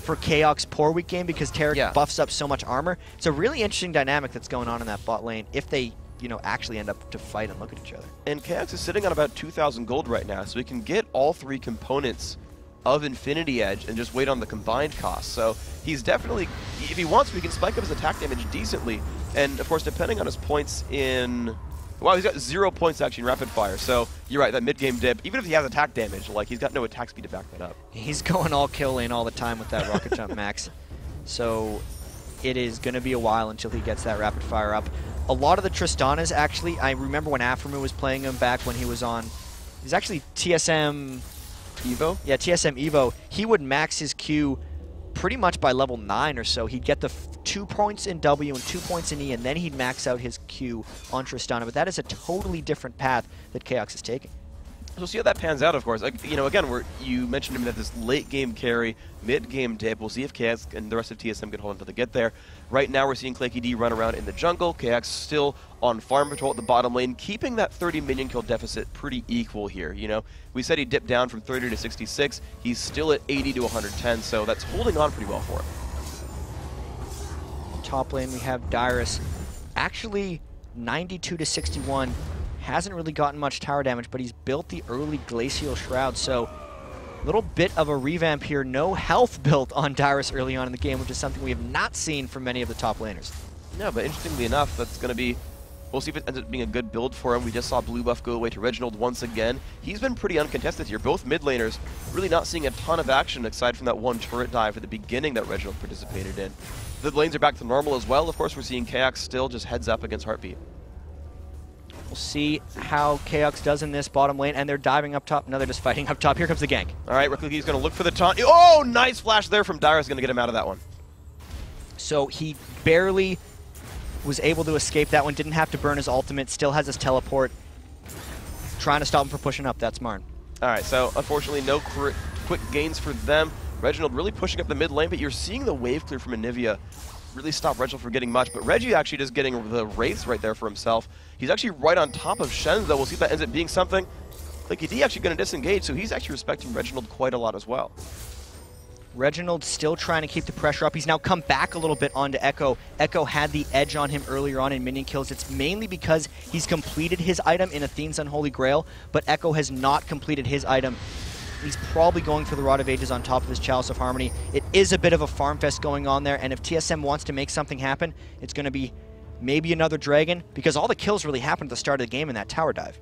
Speaker 2: for Chaos' poor weak game because Tarek buffs up so much armor. It's a really interesting dynamic that's going on in that bot lane if they, you know, actually end up to fight and look at each other. And Chaos is sitting on about 2,000 gold right now, so he can get all three components of Infinity Edge and just wait on the combined cost. So he's definitely, if he wants, we can spike up his attack damage decently. And of course, depending on his points in, wow, he's got 0 points actually in rapid fire. So you're right, that mid-game dip, even if he has attack damage, like, he's got no attack speed to back that up. He's going all kill lane all the time with that rocket jump max. So it is going to be a while until he gets that rapid fire up. A lot of the Tristanas, actually, I remember when Aframu was playing him back when he was on, he's actually TSM Evo? Yeah, TSM Evo. He would max his Q pretty much by level 9 or so. He'd get the 2 points in W and 2 points in E, and then he'd max out his Q on Tristana. But that is a totally different path that Chaos is taking. So we'll see how that pans out, of course. You know, again, you mentioned him that this late game carry, mid game dip. We'll see if KX and the rest of TSM can hold until they get there. Right now, we're seeing Claky D run around in the jungle. KX still on farm patrol at the bottom lane, keeping that 30 minion kill deficit pretty equal here. You know, we said he dipped down from 30 to 66. He's still at 80 to 110, so that's holding on pretty well for him. Top lane, we have Dyrus. Actually, 92 to 61. Hasn't really gotten much tower damage, but he's built the early Glacial Shroud, so a little bit of a revamp here. No health built on Dyrus early on in the game, which is something we have not seen from many of the top laners. No, but interestingly enough, that's going to be, we'll see if it ends up being a good build for him. We just saw blue buff go away to Reginald once again. He's been pretty uncontested here. Both mid laners really not seeing a ton of action aside from that one turret dive at the beginning that Reginald participated in. The lanes are back to normal as well. Of course, we're seeing Chaos still just heads up against Heartbeat. We'll see how Chaos does in this bottom lane, and they're diving up top. No, they're just fighting up top. Here comes the gank. All right, Ricky's going to look for the taunt. Oh, nice flash there from Dyrus, going to get him out of that one. So he barely was able to escape that one, didn't have to burn his ultimate, still has his teleport. Trying to stop him from pushing up, that's MRN. All right, so unfortunately no quick gains for them. Reginald really pushing up the mid lane, but you're seeing the wave clear from Anivia really stop Reginald from getting much, but Reggie actually just getting the Wraiths right there for himself. He's actually right on top of Shen, though. We'll see if that ends up being something. Like, D actually going to disengage, so he's actually respecting Reginald quite a lot as well. Reginald still trying to keep the pressure up. He's now come back a little bit onto Echo. Echo had the edge on him earlier on in minion kills. It's mainly because he's completed his item in Athene's Unholy Grail, but Echo has not completed his item. He's probably going for the Rod of Ages on top of his Chalice of Harmony. It is a bit of a farm fest going on there, and if TSM wants to make something happen, it's going to be maybe another Dragon, because all the kills really happened at the start of the game in that tower dive.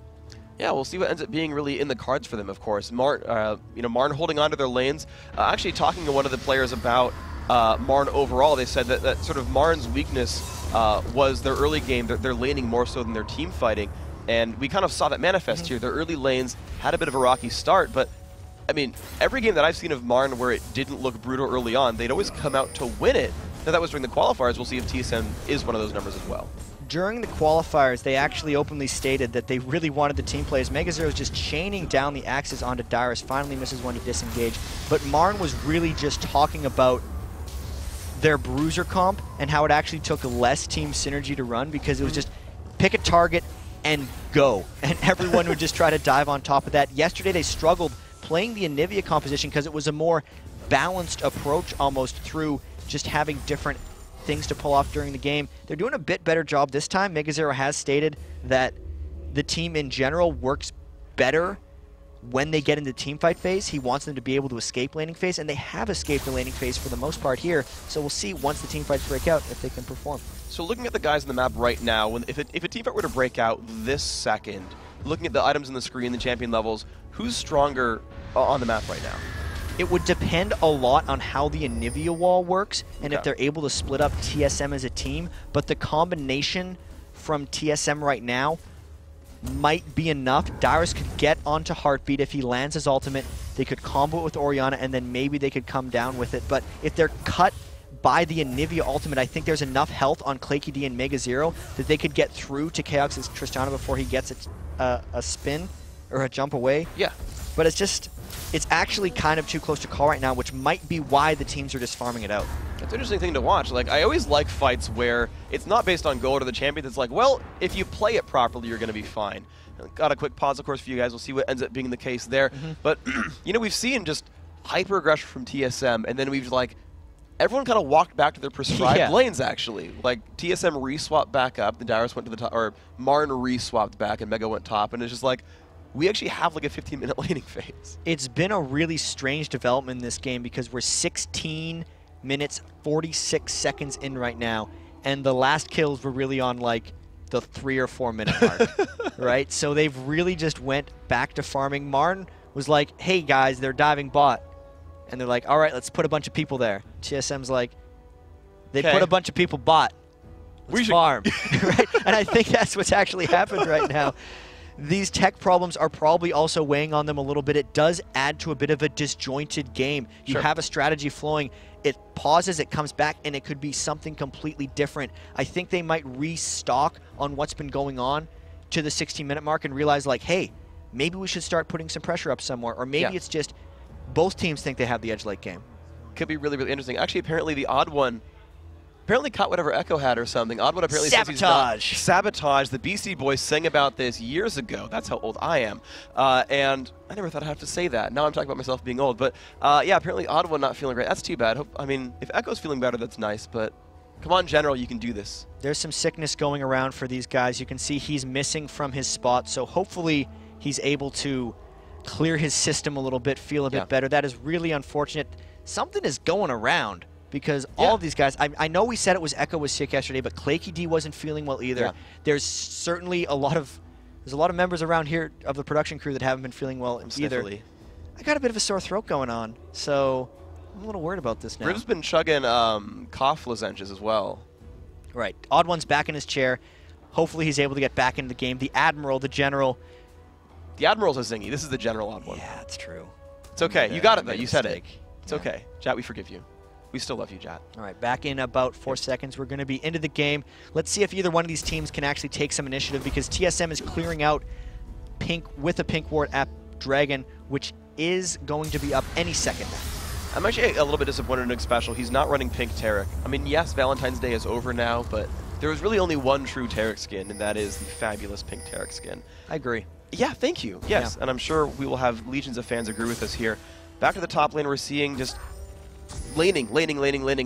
Speaker 2: Yeah, we'll see what ends up being really in the cards for them, of course. MRN holding on to their lanes. Actually talking to one of the players about MRN overall, they said that sort of MRN's weakness was their early game. They're laning more so than their team fighting, and we kind of saw that manifest here. Their early lanes had a bit of a rocky start, but I mean, every game that I've seen of MRN where it didn't look brutal early on, they'd always come out to win it. Now, that was during the qualifiers. We'll see if TSM is one of those numbers as well. During the qualifiers, they actually openly stated that they really wanted the team plays. MegaZero is just chaining down the axes onto Dyrus, finally misses one to disengage. But MRN was really just talking about their bruiser comp and how it actually took less team synergy to run, because it was just pick a target and go. And everyone would just try to dive on top of that. Yesterday, they struggled playing the Anivia composition because it was a more balanced approach almost through just having different things to pull off during the game. They're doing a bit better job this time. MegaZero has stated that the team in general works better when they get into team fight phase, he wants them to be able to escape laning phase, and they have escaped the laning phase for the most part here. So we'll see once the team fights break out if they can perform.
Speaker 1: So looking at the guys on the map right now, if a team fight were to break out this second, looking at the items on the screen, the champion levels, who's stronger on the map right now?
Speaker 2: It would depend a lot on how the Anivia wall works and if they're able to split up TSM as a team, but the combination from TSM right now might be enough. Dyrus could get onto Heartbeat if he lands his ultimate. They could combo it with Orianna, and then maybe they could come down with it. But if they're cut by the Anivia ultimate, I think there's enough health on Claky D and Mega Zero that they could get through to Chaox's Tristana before he gets a spin or a jump away.
Speaker 1: Yeah.
Speaker 2: But it's actually kind of too close to call right now, which might be why the teams are just farming it out.
Speaker 1: It's an interesting thing to watch. Like, I always like fights where it's not based on gold or the champion. It's like, well, if you play it properly, you're going to be fine. Got a quick pause, of course, for you guys. We'll see what ends up being the case there. But, you know, we've seen just hyper-aggression from TSM, and then we've, like, everyone kind of walked back to their prescribed lanes, actually. Like, TSM re-swapped back up, the Dyrus went to the top, or Marn re-swapped back, and Mega went top, and it's just like, we actually have like a 15-minute laning phase.
Speaker 2: It's been a really strange development in this game because we're 16 minutes, 46 seconds in right now, and the last kills were really on like the 3 or 4 minute mark, right? So they've really just went back to farming. Marn was like, hey guys, they're diving bot. And they're like, all right, let's put a bunch of people there. TSM's like, they put a bunch of people bot. Let's farm, right? And I think that's what's actually happened right now. These tech problems are probably also weighing on them a little bit. It does add to a bit of a disjointed game. You have a strategy flowing. It pauses, it comes back, and it could be something completely different. I think they might restock on what's been going on to the 16-minute mark and realize, like, hey, maybe we should start putting some pressure up somewhere. Or maybe it's just both teams think they have the edge late game.
Speaker 1: Could be really, really interesting. Actually, apparently the Odd One apparently caught whatever Echo had or something. Odd One apparently says he's not. Sabotage. The BC Boys sang about this years ago. That's how old I am. And I never thought I'd have to say that. Now I'm talking about myself being old. But yeah, apparently Odd One not feeling great. That's too bad. I mean, if Echo's feeling better, that's nice. But come on, General, you can do this.
Speaker 2: There's some sickness going around for these guys. You can see he's missing from his spot. So hopefully he's able to clear his system a little bit, feel a bit better. That is really unfortunate. Something is going around. Because all of these guys, I know we said it was Echo was sick yesterday, but Claky D wasn't feeling well either. There's certainly a lot of members around here of the production crew that haven't been feeling well either. I got a bit of a sore throat going on, so I'm a little worried about this now.
Speaker 1: Riv's been chugging cough lozenges as well.
Speaker 2: Right. Odd One's back in his chair. Hopefully he's able to get back into the game. The Admiral, the General.
Speaker 1: The Admiral's a zingy. This is the General Odd One.
Speaker 2: Yeah, that's true.
Speaker 1: It's okay. You got it, though. You said it. It's okay. Jat, we forgive you. We still love you, Jat.
Speaker 2: All right, back in about 4 seconds. We're going to be into the game. Let's see if either one of these teams can actually take some initiative because TSM is clearing out pink with a pink ward at Dragon, which is going to be up any second now.
Speaker 1: I'm actually a little bit disappointed in Nick Special. He's not running pink Taric. I mean, yes, Valentine's Day is over now, but there was really only one true Taric skin, and that is the fabulous pink Taric skin.
Speaker 2: I agree.
Speaker 1: Yeah, thank you. Yes, and I'm sure we will have legions of fans agree with us here. Back to the top lane, we're seeing just laning.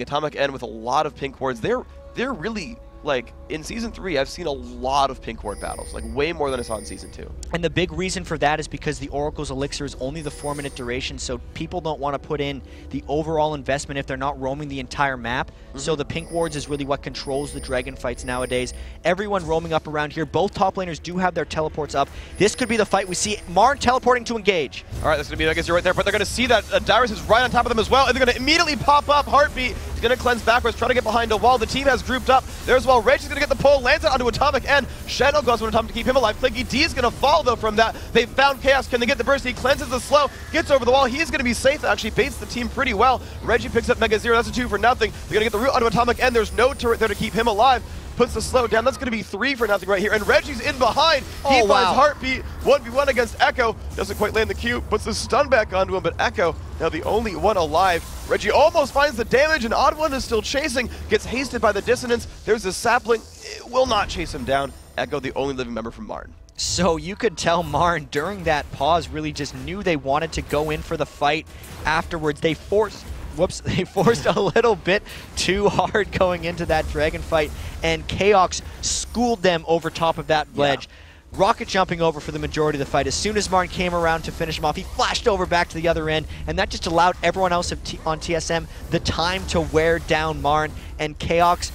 Speaker 1: Atomic N with a lot of pink wards. They're really, like, in Season 3, I've seen a lot of pink ward battles, like way more than I saw in Season 2.
Speaker 2: And the big reason for that is because the Oracle's Elixir is only the 4-minute duration, so people don't want to put in the overall investment if they're not roaming the entire map. So the pink wards is really what controls the Dragon fights nowadays. Everyone roaming up around here. Both top laners do have their teleports up. This could be the fight. We see Marn teleporting to engage.
Speaker 1: All right, that's going to be, I guess you're right there, but they're going to see that Dyrus is right on top of them as well, and they're going to immediately pop up. Heartbeat is going to cleanse backwards, try to get behind a wall. The team has grouped up there as well. Rage is going to get the pull, lands it onto Atomic N. Shadow goes on top to keep him alive. Claky D is going to fall, though, from that. They've found Chaos. Can they get the burst? He cleanses the slow, gets over the wall. He's going to be safe. Actually baits the team pretty well. Reggie picks up Mega Zero. That's a 2 for nothing. They're going to get the root onto Atomic N. There's no turret there to keep him alive. Puts the slow down. That's going to be 3 for nothing right here. And Reggie's in behind. He finds Heartbeat. 1v1 against Echo. Doesn't quite land the Q. Puts the stun back onto him, but Echo now the only one alive. Reggie almost finds the damage, and Odd One is still chasing. Gets hasted by the dissonance. There's a sapling. It will not chase him down. Echo, the only living member from Marn.
Speaker 2: So you could tell Marn during that pause really just knew they wanted to go in for the fight afterwards. They forced a little bit too hard going into that Dragon fight, and Chaos schooled them over top of that ledge. rocket jumping over for the majority of the fight. As soon as Marn came around to finish him off, he flashed over back to the other end, and that just allowed everyone else on TSM the time to wear down Marn, and Chaos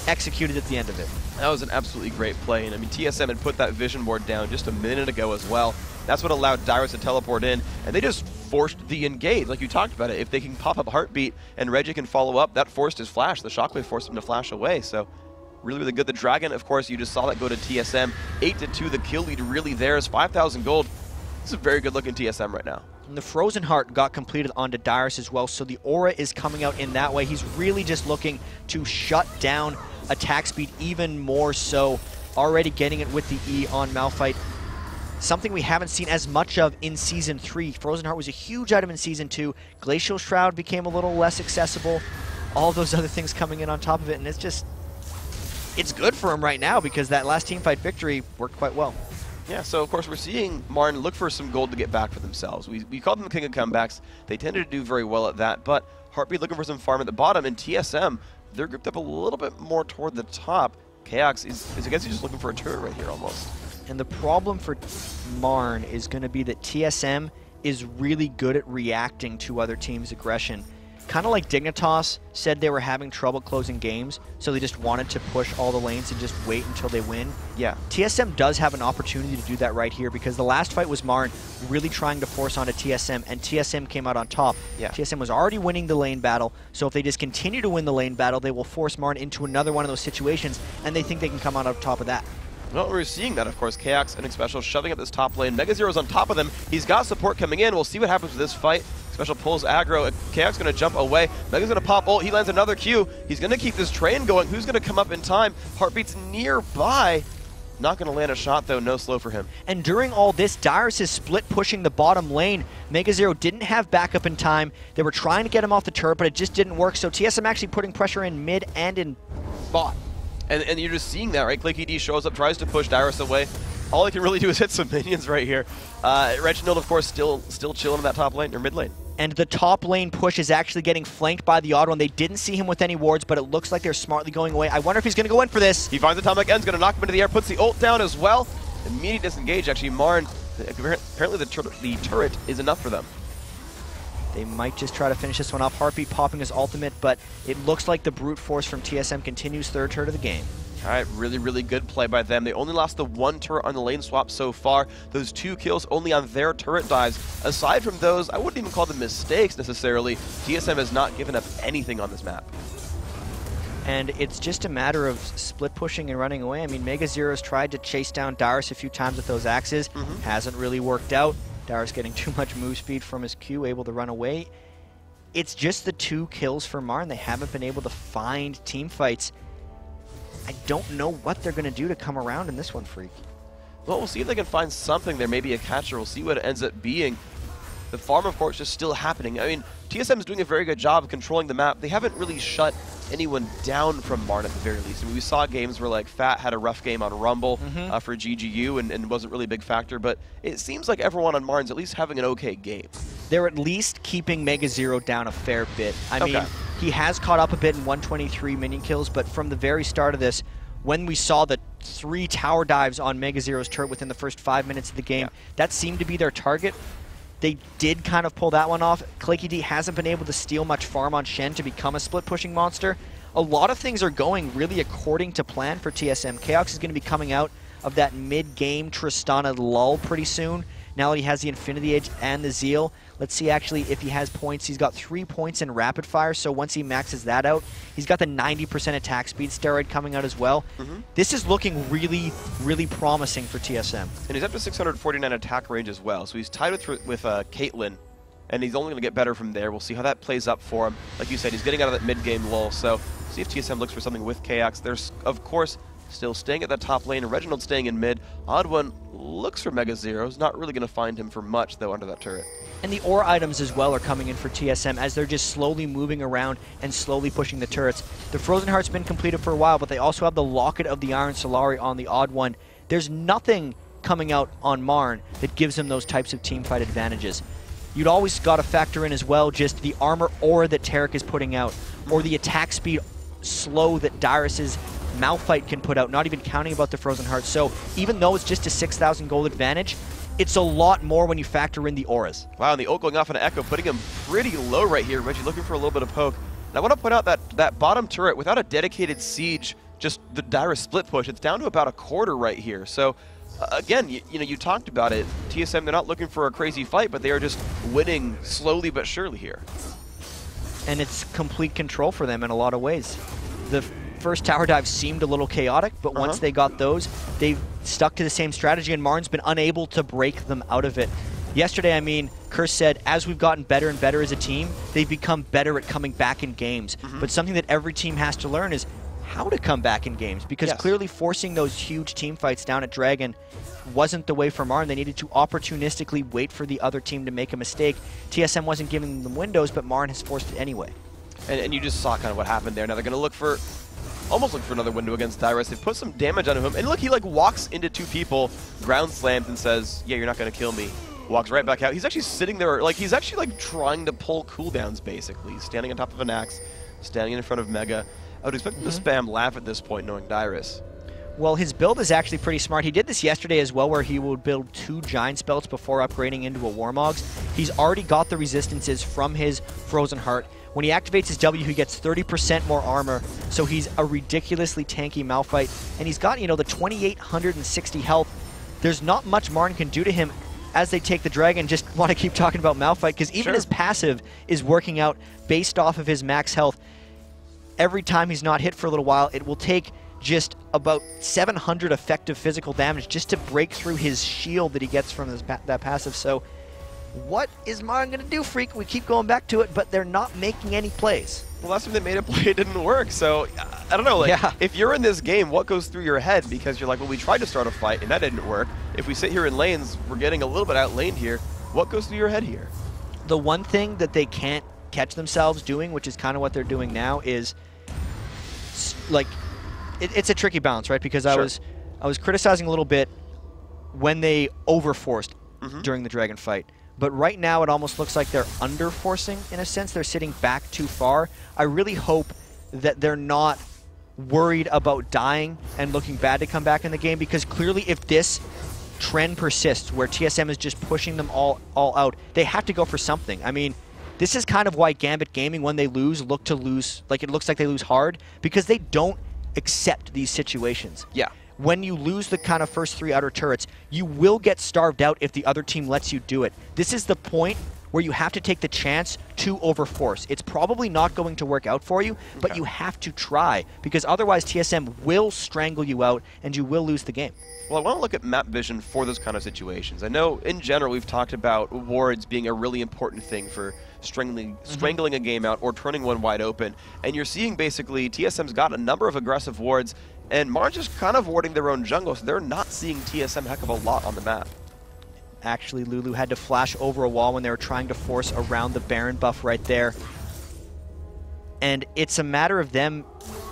Speaker 2: executed at the end of it.
Speaker 1: That was an absolutely great play, and I mean, TSM had put that vision board down just a minute ago as well. That's what allowed Dyrus to teleport in, and they just forced the engage, like you talked about it. If they can pop up Heartbeat and Reggie can follow up, that forced his flash. The Shockwave forced him to flash away, so really, really good. The Dragon, of course, you just saw that go to TSM. 8-2, the kill lead really theirs. 5,000 gold. This is a very good-looking TSM right now.
Speaker 2: And the Frozen Heart got completed onto Dyrus as well, so the aura is coming out in that way. He's really just looking to shut down attack speed even more so. Already getting it with the E on Malphite. Something we haven't seen as much of in Season 3. Frozen Heart was a huge item in Season 2. Glacial Shroud became a little less accessible. All those other things coming in on top of it, and it's good for him right now because that last teamfight victory worked quite well.
Speaker 1: Yeah, so of course we're seeing Martin look for some gold to get back for themselves. We called them the king of comebacks. They tended to do very well at that, but Heartbeat looking for some farm at the bottom, and TSM, they're grouped up a little bit more toward the top. Chaos is I guess he's just looking for a turret right here almost.
Speaker 2: And the problem for Marn is going to be that TSM is really good at reacting to other teams' aggression. Kind of like Dignitas said they were having trouble closing games, so they just wanted to push all the lanes and just wait until they win.
Speaker 1: Yeah.
Speaker 2: TSM does have an opportunity to do that right here because the last fight was Marn really trying to force onto TSM, and TSM came out on top.
Speaker 1: Yeah.
Speaker 2: TSM was already winning the lane battle, so if they just continue to win the lane battle, they will force Marn into another one of those situations, and they think they can come out on top of that.
Speaker 1: Well, we're seeing that, of course. Chaos and Special shoving up this top lane. MegaZero's on top of them. He's got support coming in. We'll see what happens with this fight. Special pulls aggro. Chaos going to jump away. Mega's going to pop ult. He lands another Q. He's going to keep this train going. Who's going to come up in time? Heartbeat's nearby. Not going to land a shot, though. No slow for him.
Speaker 2: And during all this, Dyrus is split pushing the bottom lane. MegaZero didn't have backup in time. They were trying to get him off the turret, but it just didn't work. So TSM actually putting pressure in mid and in bot.
Speaker 1: And you're just seeing that, right? Clicky D shows up, tries to push Dyrus away. All he can really do is hit some minions right here. Reginald, of course, still chilling in that top lane, or mid lane.
Speaker 2: And the top lane push is actually getting flanked by the odd one. They didn't see him with any wards, but it looks like they're smartly going away. I wonder if he's going to go in for this.
Speaker 1: He finds Atomic End's going to knock him into the air, puts the ult down as well. Immediate disengage, actually. Marn, apparently the turret is enough for them.
Speaker 2: They might just try to finish this one off. Heartbeat popping his ultimate, but it looks like the brute force from TSM continues third turret of the game.
Speaker 1: All right, really, really good play by them. They only lost the one turret on the lane swap so far. Those 2 kills only on their turret dives. Aside from those, I wouldn't even call them mistakes necessarily. TSM has not given up anything on this map.
Speaker 2: And it's just a matter of split pushing and running away. I mean, MegaZero's tried to chase down Dyrus a few times with those axes. Hasn't really worked out. Dyrus getting too much move speed from his Q, able to run away. It's just the 2 kills for Marn. They haven't been able to find team fights. I don't know what they're going to do to come around in this one, Freak.
Speaker 1: Well, we'll see if they can find something there, maybe a catcher. We'll see what it ends up being. The farm, of course, is still happening. I mean, TSM is doing a very good job of controlling the map. They haven't really shut anyone down from Marn at the very least. I mean, we saw games where, like, Fat had a rough game on Rumble for GGU and wasn't really a big factor, but it seems like everyone on Marn's at least having an okay game.
Speaker 2: They're at least keeping MegaZero down a fair bit. I mean, he has caught up a bit in 123 minion kills, but from the very start of this, when we saw the 3 tower dives on MegaZero's turret within the first 5 minutes of the game, that seemed to be their target. They did kind of pull that one off. Clicky D hasn't been able to steal much farm on Shen to become a split-pushing monster. A lot of things are going really according to plan for TSM. Chaos is going to be coming out of that mid-game Tristana lull pretty soon. Now that he has the Infinity Edge and the Zeal, let's see actually if he has points. He's got 3 points in Rapid Fire, so once he maxes that out, he's got the 90% attack speed steroid coming out as well. This is looking really, really promising for TSM.
Speaker 1: And he's up to 649 attack range as well, so he's tied with Caitlyn, and he's only going to get better from there. We'll see how that plays up for him. Like you said, he's getting out of that mid-game lull, so see if TSM looks for something with Chaos. There's, of course, still staying at that top lane, and Reginald staying in mid. Odd One looks for MegaZero. He's not really going to find him for much, though, under that turret.
Speaker 2: And the ore items as well are coming in for TSM as they're just slowly moving around and slowly pushing the turrets. The Frozen Heart's been completed for a while, but they also have the Locket of the Iron Solari on the Odd One. There's nothing coming out on Marn that gives him those types of teamfight advantages. You'd always got to factor in as well just the armor aura that Tarek is putting out, or the attack speed slow that Dyrus is Malphite can put out, not even counting about the Frozen Heart. So even though it's just a 6,000 gold advantage, it's a lot more when you factor in the auras.
Speaker 1: Wow, and the ult going off on Echo, putting him pretty low right here. Reggie looking for a little bit of poke. And I want to point out that bottom turret, without a dedicated siege, just the Dyrus split push, it's down to about a quarter right here. So again, you talked about it. TSM, they're not looking for a crazy fight, but they are just winning slowly but surely here.
Speaker 2: And it's complete control for them in a lot of ways. The first tower dive seemed a little chaotic, but once they got those, they stuck to the same strategy, and Marn's been unable to break them out of it. Yesterday, I mean, Curse said, as we've gotten better and better as a team, they've become better at coming back in games. But something that every team has to learn is how to come back in games, because clearly forcing those huge team fights down at Dragon wasn't the way for Marn. They needed to opportunistically wait for the other team to make a mistake. TSM wasn't giving them windows, but Marn has forced it anyway.
Speaker 1: And you just saw kind of what happened there. Now they're going to look for, almost look for another window against Dyrus. They put some damage on him, and look, he like walks into two people, ground slams, and says, yeah, you're not going to kill me. Walks right back out. He's actually sitting there, like he's actually like trying to pull cooldowns basically. He's standing on top of an axe, standing in front of Mega. I would expect him to spam laugh at this point, knowing Dyrus.
Speaker 2: Well, his build is actually pretty smart. He did this yesterday as well, where he would build 2 Giant Spells before upgrading into a Warmogs. He's already got the resistances from his Frozen Heart. When he activates his W, he gets 30% more armor, so he's a ridiculously tanky Malphite. And he's got, the 2,860 health. There's not much Marn can do to him as they take the Dragon. Just want to keep talking about Malphite, because even his passive is working out based off of his max health. Every time he's not hit for a little while, it will take just about 700 effective physical damage just to break through his shield that he gets from that passive. So what is Marn going to do, Freak? We keep going back to it, but they're not making any plays.
Speaker 1: Well, last time they made a play, it didn't work. So I don't know, like, if you're in this game, what goes through your head? Because you're like, well, we tried to start a fight and that didn't work. If we sit here in lanes, we're getting a little bit outlaned here. What goes through your head here?
Speaker 2: The one thing that they can't catch themselves doing, which is kind of what they're doing now, is like, it's a tricky balance, right? Because I was criticizing a little bit when they overforced during the Dragon fight. But right now it almost looks like they're under-forcing in a sense. They're sitting back too far. I really hope that they're not worried about dying and looking bad to come back in the game, because clearly if this trend persists where TSM is just pushing them all out, they have to go for something. I mean, this is kind of why Gambit Gaming, when they lose, look to lose, like it looks like they lose hard, because they don't accept these situations.
Speaker 1: Yeah.
Speaker 2: When you lose the kind of first 3 outer turrets, you will get starved out if the other team lets you do it. This is the point where you have to take the chance to overforce. It's probably not going to work out for you, but you have to try, because otherwise TSM will strangle you out and you will lose the game.
Speaker 1: Well, I want to look at map vision for those kind of situations. I know in general we've talked about wards being a really important thing for strangling a game out or turning one wide open. And you're seeing basically TSM's got a number of aggressive wards, and Marn's just kind of warding their own jungle, so they're not seeing TSM a heck of a lot on the map.
Speaker 2: Actually, Lulu had to flash over a wall when they were trying to force around the Baron buff right there. And it's a matter of them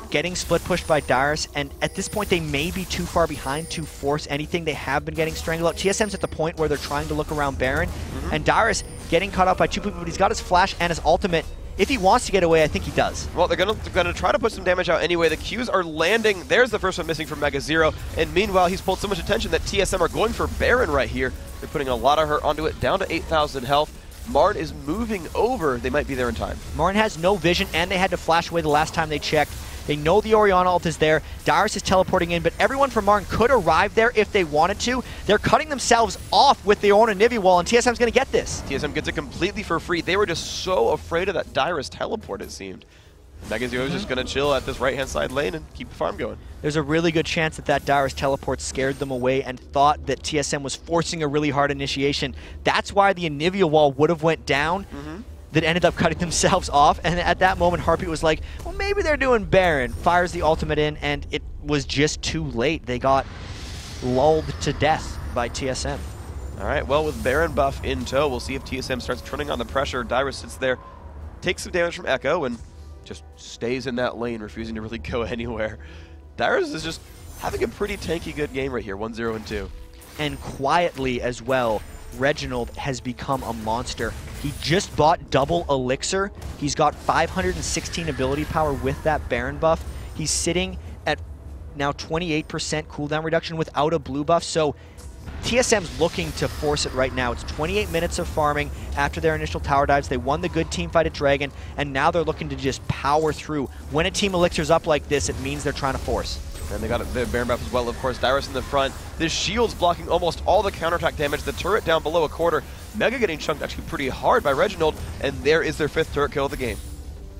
Speaker 2: getting split pushed by Dyrus, and at this point they may be too far behind to force anything. They have been getting strangled out. TSM's at the point where they're trying to look around Baron, and Dyrus getting caught up by 2 people, but he's got his flash and his ultimate. If he wants to get away, I think he does.
Speaker 1: Well, they're gonna try to put some damage out anyway. The Qs are landing. There's the first one missing from Mega Zero, and meanwhile he's pulled so much attention that TSM are going for Baron right here. They're putting a lot of hurt onto it, down to 8,000 health. Marn is moving over. They might be there in time.
Speaker 2: Marn has no vision, and they had to flash away the last time they checked. They know the Orion ult is there. Dyrus is teleporting in, but everyone from Marn could arrive there if they wanted to. They're cutting themselves off with their own Anivi wall, and TSM's going to get this.
Speaker 1: TSM gets it completely for free. They were just so afraid of that Dyrus teleport, it seemed. Mega Zero is just going to chill at this right-hand side lane and keep the farm going.
Speaker 2: There's a really good chance that Dyrus teleport scared them away and thought that TSM was forcing a really hard initiation. That's why the Anivia wall would have went down. That ended up cutting themselves off, and at that moment Heartbeat was like, well, maybe they're doing Baron. Fires the ultimate in, and it was just too late. They got lulled to death by TSM.
Speaker 1: All right, well, with Baron buff in tow, we'll see if TSM starts turning on the pressure. Dyrus sits there, takes some damage from Echo, and just stays in that lane, refusing to really go anywhere. Dyrus is just having a pretty tanky good game right here, 1-0 and 2.
Speaker 2: And quietly as well, Reginald has become a monster. He just bought double Elixir. He's got 516 ability power with that Baron buff. He's sitting at now 28% cooldown reduction without a blue buff. So TSM's looking to force it right now. It's 28 minutes of farming after their initial tower dives. They won the good team fight at Dragon, and now they're looking to just power through. When a team elixirs up like this, it means they're trying to force.
Speaker 1: And they got the Baron buff as well, of course. Dyrus in the front. This shield's blocking almost all the counterattack damage. The turret down below a quarter. Mega getting chunked actually pretty hard by Reginald, and there is their 5th turret kill of the game.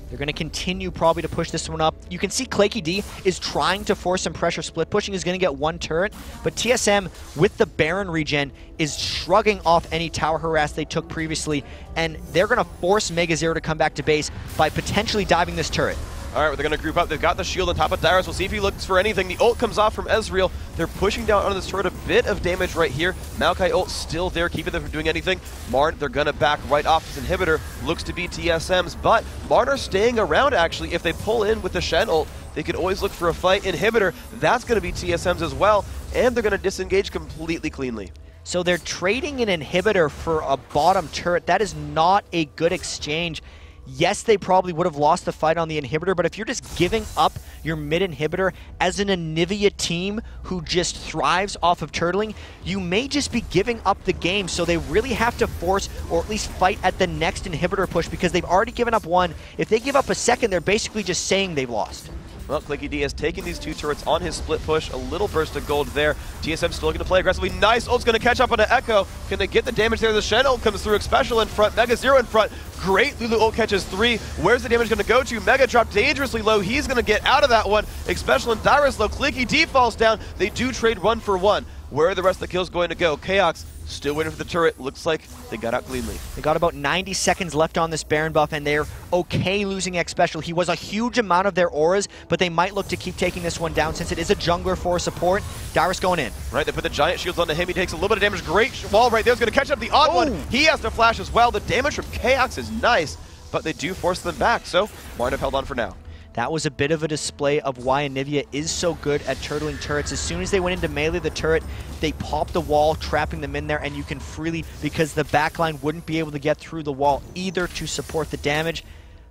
Speaker 2: They're going to continue probably to push this one up. You can see Claky D is trying to force some pressure. Split pushing is going to get 1 turret, but TSM with the Baron regen is shrugging off any tower harass they took previously, and they're going to force Mega Zero to come back to base by potentially diving this turret.
Speaker 1: All right, they're going to group up. They've got the shield on top of Dyrus. We'll see if he looks for anything. The ult comes off from Ezreal. They're pushing down onto this turret. A bit of damage right here. Maokai ult still there, keeping them from doing anything. Marn, they're going to back right off his inhibitor. Looks to be TSM's, but Marn are staying around, actually. If they pull in with the Shen ult, they could always look for a fight. Inhibitor, that's going to be TSM's as well, and they're going to disengage completely cleanly.
Speaker 2: So they're trading an inhibitor for a bottom turret. That is not a good exchange. Yes, they probably would have lost the fight on the inhibitor, but if you're just giving up your mid inhibitor as an Anivia team who just thrives off of turtling, you may just be giving up the game. So they really have to force or at least fight at the next inhibitor push because they've already given up 1. If they give up a second, they're basically just saying they've lost.
Speaker 1: Well, Clicky D has taken these 2 turrets on his split push. A little burst of gold there. TSM still looking to play aggressively. Nice ult's going to catch up on an Echo. Can they get the damage there? The Shen ult comes through. Special in front. Mega Zero in front. Great Lulu ult catches 3. Where's the damage going to go to? Mega dropped dangerously low. He's going to get out of that one. Special and Dyrus low. Clicky D falls down. They do trade 1 for 1. Where are the rest of the kills going to go? Chaos still waiting for the turret. Looks like they got out cleanly.
Speaker 2: They got about 90 seconds left on this Baron buff, and they're okay losing X Special. He was a huge amount of their auras, but they might look to keep taking this one down since it is a jungler for support. Dyrus going in.
Speaker 1: Right, they put the giant shields onto him. He takes a little bit of damage. Great wall right there. Is going to catch up the odd one. He has to flash as well. The damage from Chaos is nice, but they do force them back, so Marn have held on for now.
Speaker 2: That was a bit of a display of why Anivia is so good at turtling turrets. As soon as they went into melee the turret, they popped the wall, trapping them in there, and you can freely, because the backline wouldn't be able to get through the wall either to support the damage.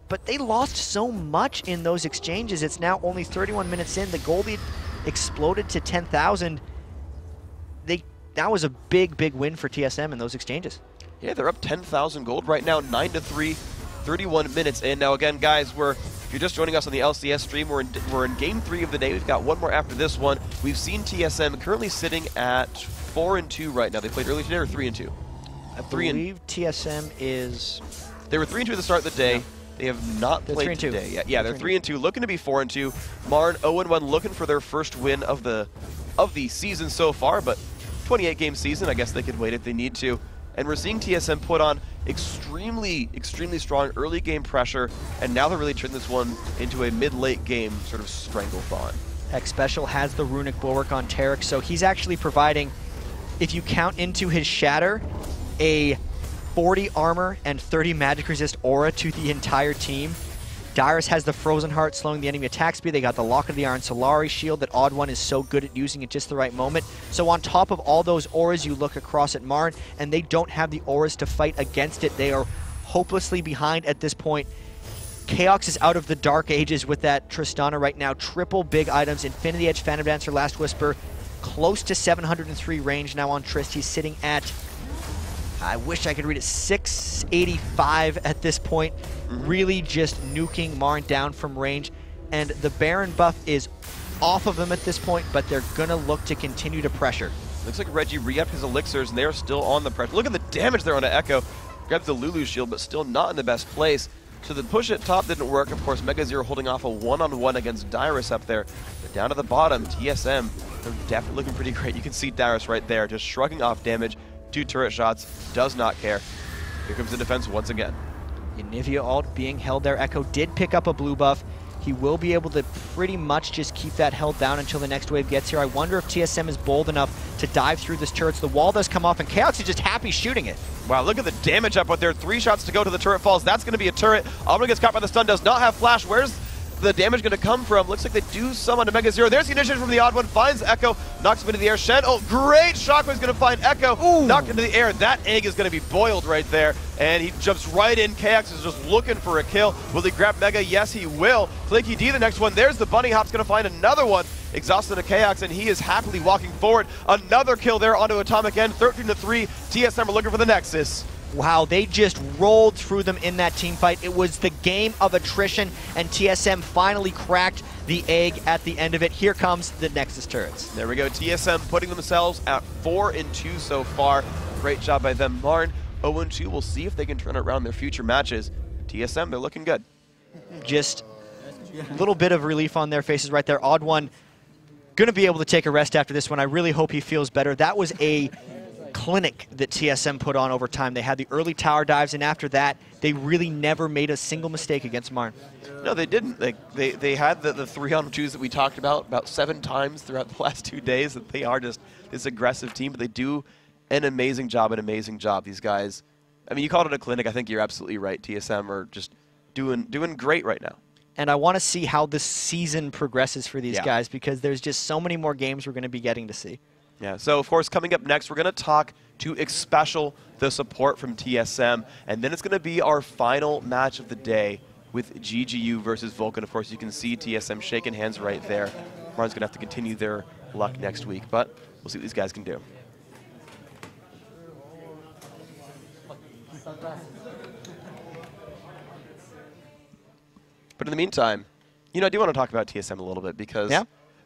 Speaker 2: But they lost so much in those exchanges. It's now only 31 minutes in. The gold lead exploded to 10,000. That was a big, big win for TSM in those exchanges.
Speaker 1: Yeah, they're up 10,000 gold right now, 9-3, 31 minutes in. Now again, guys, if you're just joining us on the LCS stream, we're in game 3 of the day. We've got 1 more after this one. We've seen TSM currently sitting at 4-2 right now. They played early today, or 3-2?
Speaker 2: I believe TSM is...
Speaker 1: They were 3-2 at the start of the day. Yeah. They have not played today yet. Yeah, they're 3-2, looking to be 4-2. Marn 0-1, looking for their first win of the season so far, but 28-game season, I guess they could wait if they need to. And we're seeing TSM put on extremely, extremely strong early game pressure, and now they're really turning this one into a mid-late game sort of stranglethon.
Speaker 2: X Special has the Runic Bulwark on Taric, so he's actually providing, if you count into his Shatter, a 40 armor and 30 magic resist aura to the entire team. Dyrus has the Frozen Heart slowing the enemy attack speed. They got the Lock of the Iron Solari shield that Odd One is so good at using at just the right moment. So on top of all those auras, you look across at Marn, and they don't have the auras to fight against it. They are hopelessly behind at this point. Chaos is out of the Dark Ages with that Tristana right now. Triple big items. Infinity Edge, Phantom Dancer, Last Whisper. Close to 703 range now on Trist. He's sitting at, I wish I could read it, 685 at this point. Really just nuking Marn down from range. And the Baron buff is off of them at this point, but they're going to look to continue to pressure.
Speaker 1: Looks like Reggie re-upped his elixirs, and they're still on the pressure. Look at the damage there on an Echo. Grabs the Lulu shield, but still not in the best place. So the push at top didn't work. Of course, Mega Zero holding off a one-on-one against Dyrus up there. But down to the bottom, TSM, they're definitely looking pretty great. You can see Dyrus right there, just shrugging off damage. 2 turret shots, does not care. Here comes the defense once again.
Speaker 2: Anivia ult being held there. Echo did pick up a blue buff. He will be able to pretty much just keep that held down until the next wave gets here. I wonder if TSM is bold enough to dive through this turret. So the wall does come off, and Chaos is just happy shooting it.
Speaker 1: Wow, look at the damage up with there. 3 shots to go to the turret falls. That's going to be a turret. Omni gets caught by the stun, does not have flash. Where's the damage going to come from? Looks like they do some on Mega Zero. There's the initiative from the Odd One, finds Echo, knocks him into the air. Shen, oh, great Shockwave's going to find Echo, knocked into the air. That egg is going to be boiled right there, and he jumps right in. Chaos is just looking for a kill. Will he grab Mega? Yes, he will. Flaky D, the next one. There's the bunny hop's going to find another one, exhausted the chaos, and he is happily walking forward. Another kill there onto Atomic End, 13-3. TSM are looking for the Nexus.
Speaker 2: Wow, they just rolled through them in that team fight. It was the game of attrition, and TSM finally cracked the egg at the end of it. Here comes the Nexus turrets.
Speaker 1: There we go. TSM putting themselves at 4-2 so far. Great job by them. MRN 0-2. We'll see if they can turn around their future matches. TSM, they're looking good.
Speaker 2: Just a little bit of relief on their faces right there. Odd One going to be able to take a rest after this one. I really hope he feels better. That was a clinic that TSM put on over time. They had the early tower dives, and after that, they really never made a single mistake against MRN.
Speaker 1: No, they didn't. They had the 3-on-2s that we talked about 7 times throughout the last 2 days. That they are just this aggressive team, but they do an amazing job. These guys. I mean, you called it a clinic. I think you're absolutely right. TSM are just doing great right now.
Speaker 2: And I want to see how this season progresses for these guys, because there's just so many more games we're going to be getting to see.
Speaker 1: Yeah, so of course, coming up next, we're going to talk to Xpecial, the support from TSM, and then it's going to be our final match of the day with GGU versus Vulcan. Of course, you can see TSM shaking hands right there. MRN's going to have to continue their luck next week, but we'll see what these guys can do. But in the meantime, I do want to talk about TSM a little bit because,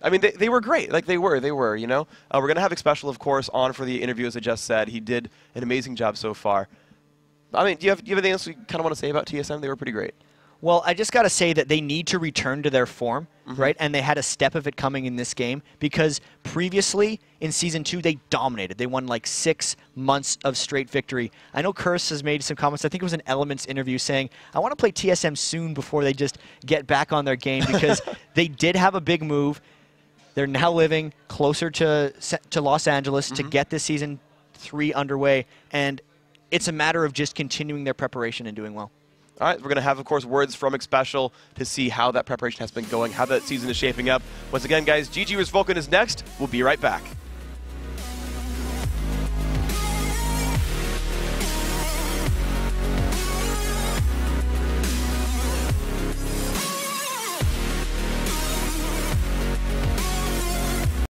Speaker 1: I mean, they were great. Like, they were, you know. We're going to have Xpecial, of course, on for the interview, as I just said. He did an amazing job so far. I mean, do you have anything else you kind of want to say about TSM? They were pretty great.
Speaker 2: Well, I just got to say that they need to return to their form, right? And they had a step of it coming in this game, because previously in Season 2, they dominated. They won like 6 months of straight victory. I know Curse has made some comments. I think it was an Elements interview saying, I want to play TSM soon before they just get back on their game, because they did have a big move. They're now living closer to Los Angeles to get this Season 3 underway, and it's a matter of just continuing their preparation and doing well.
Speaker 1: All right, we're going to have, of course, words from Xpecial to see how that preparation has been going, how that season is shaping up. Once again, guys, GG vs Vulcan is next. We'll be right back.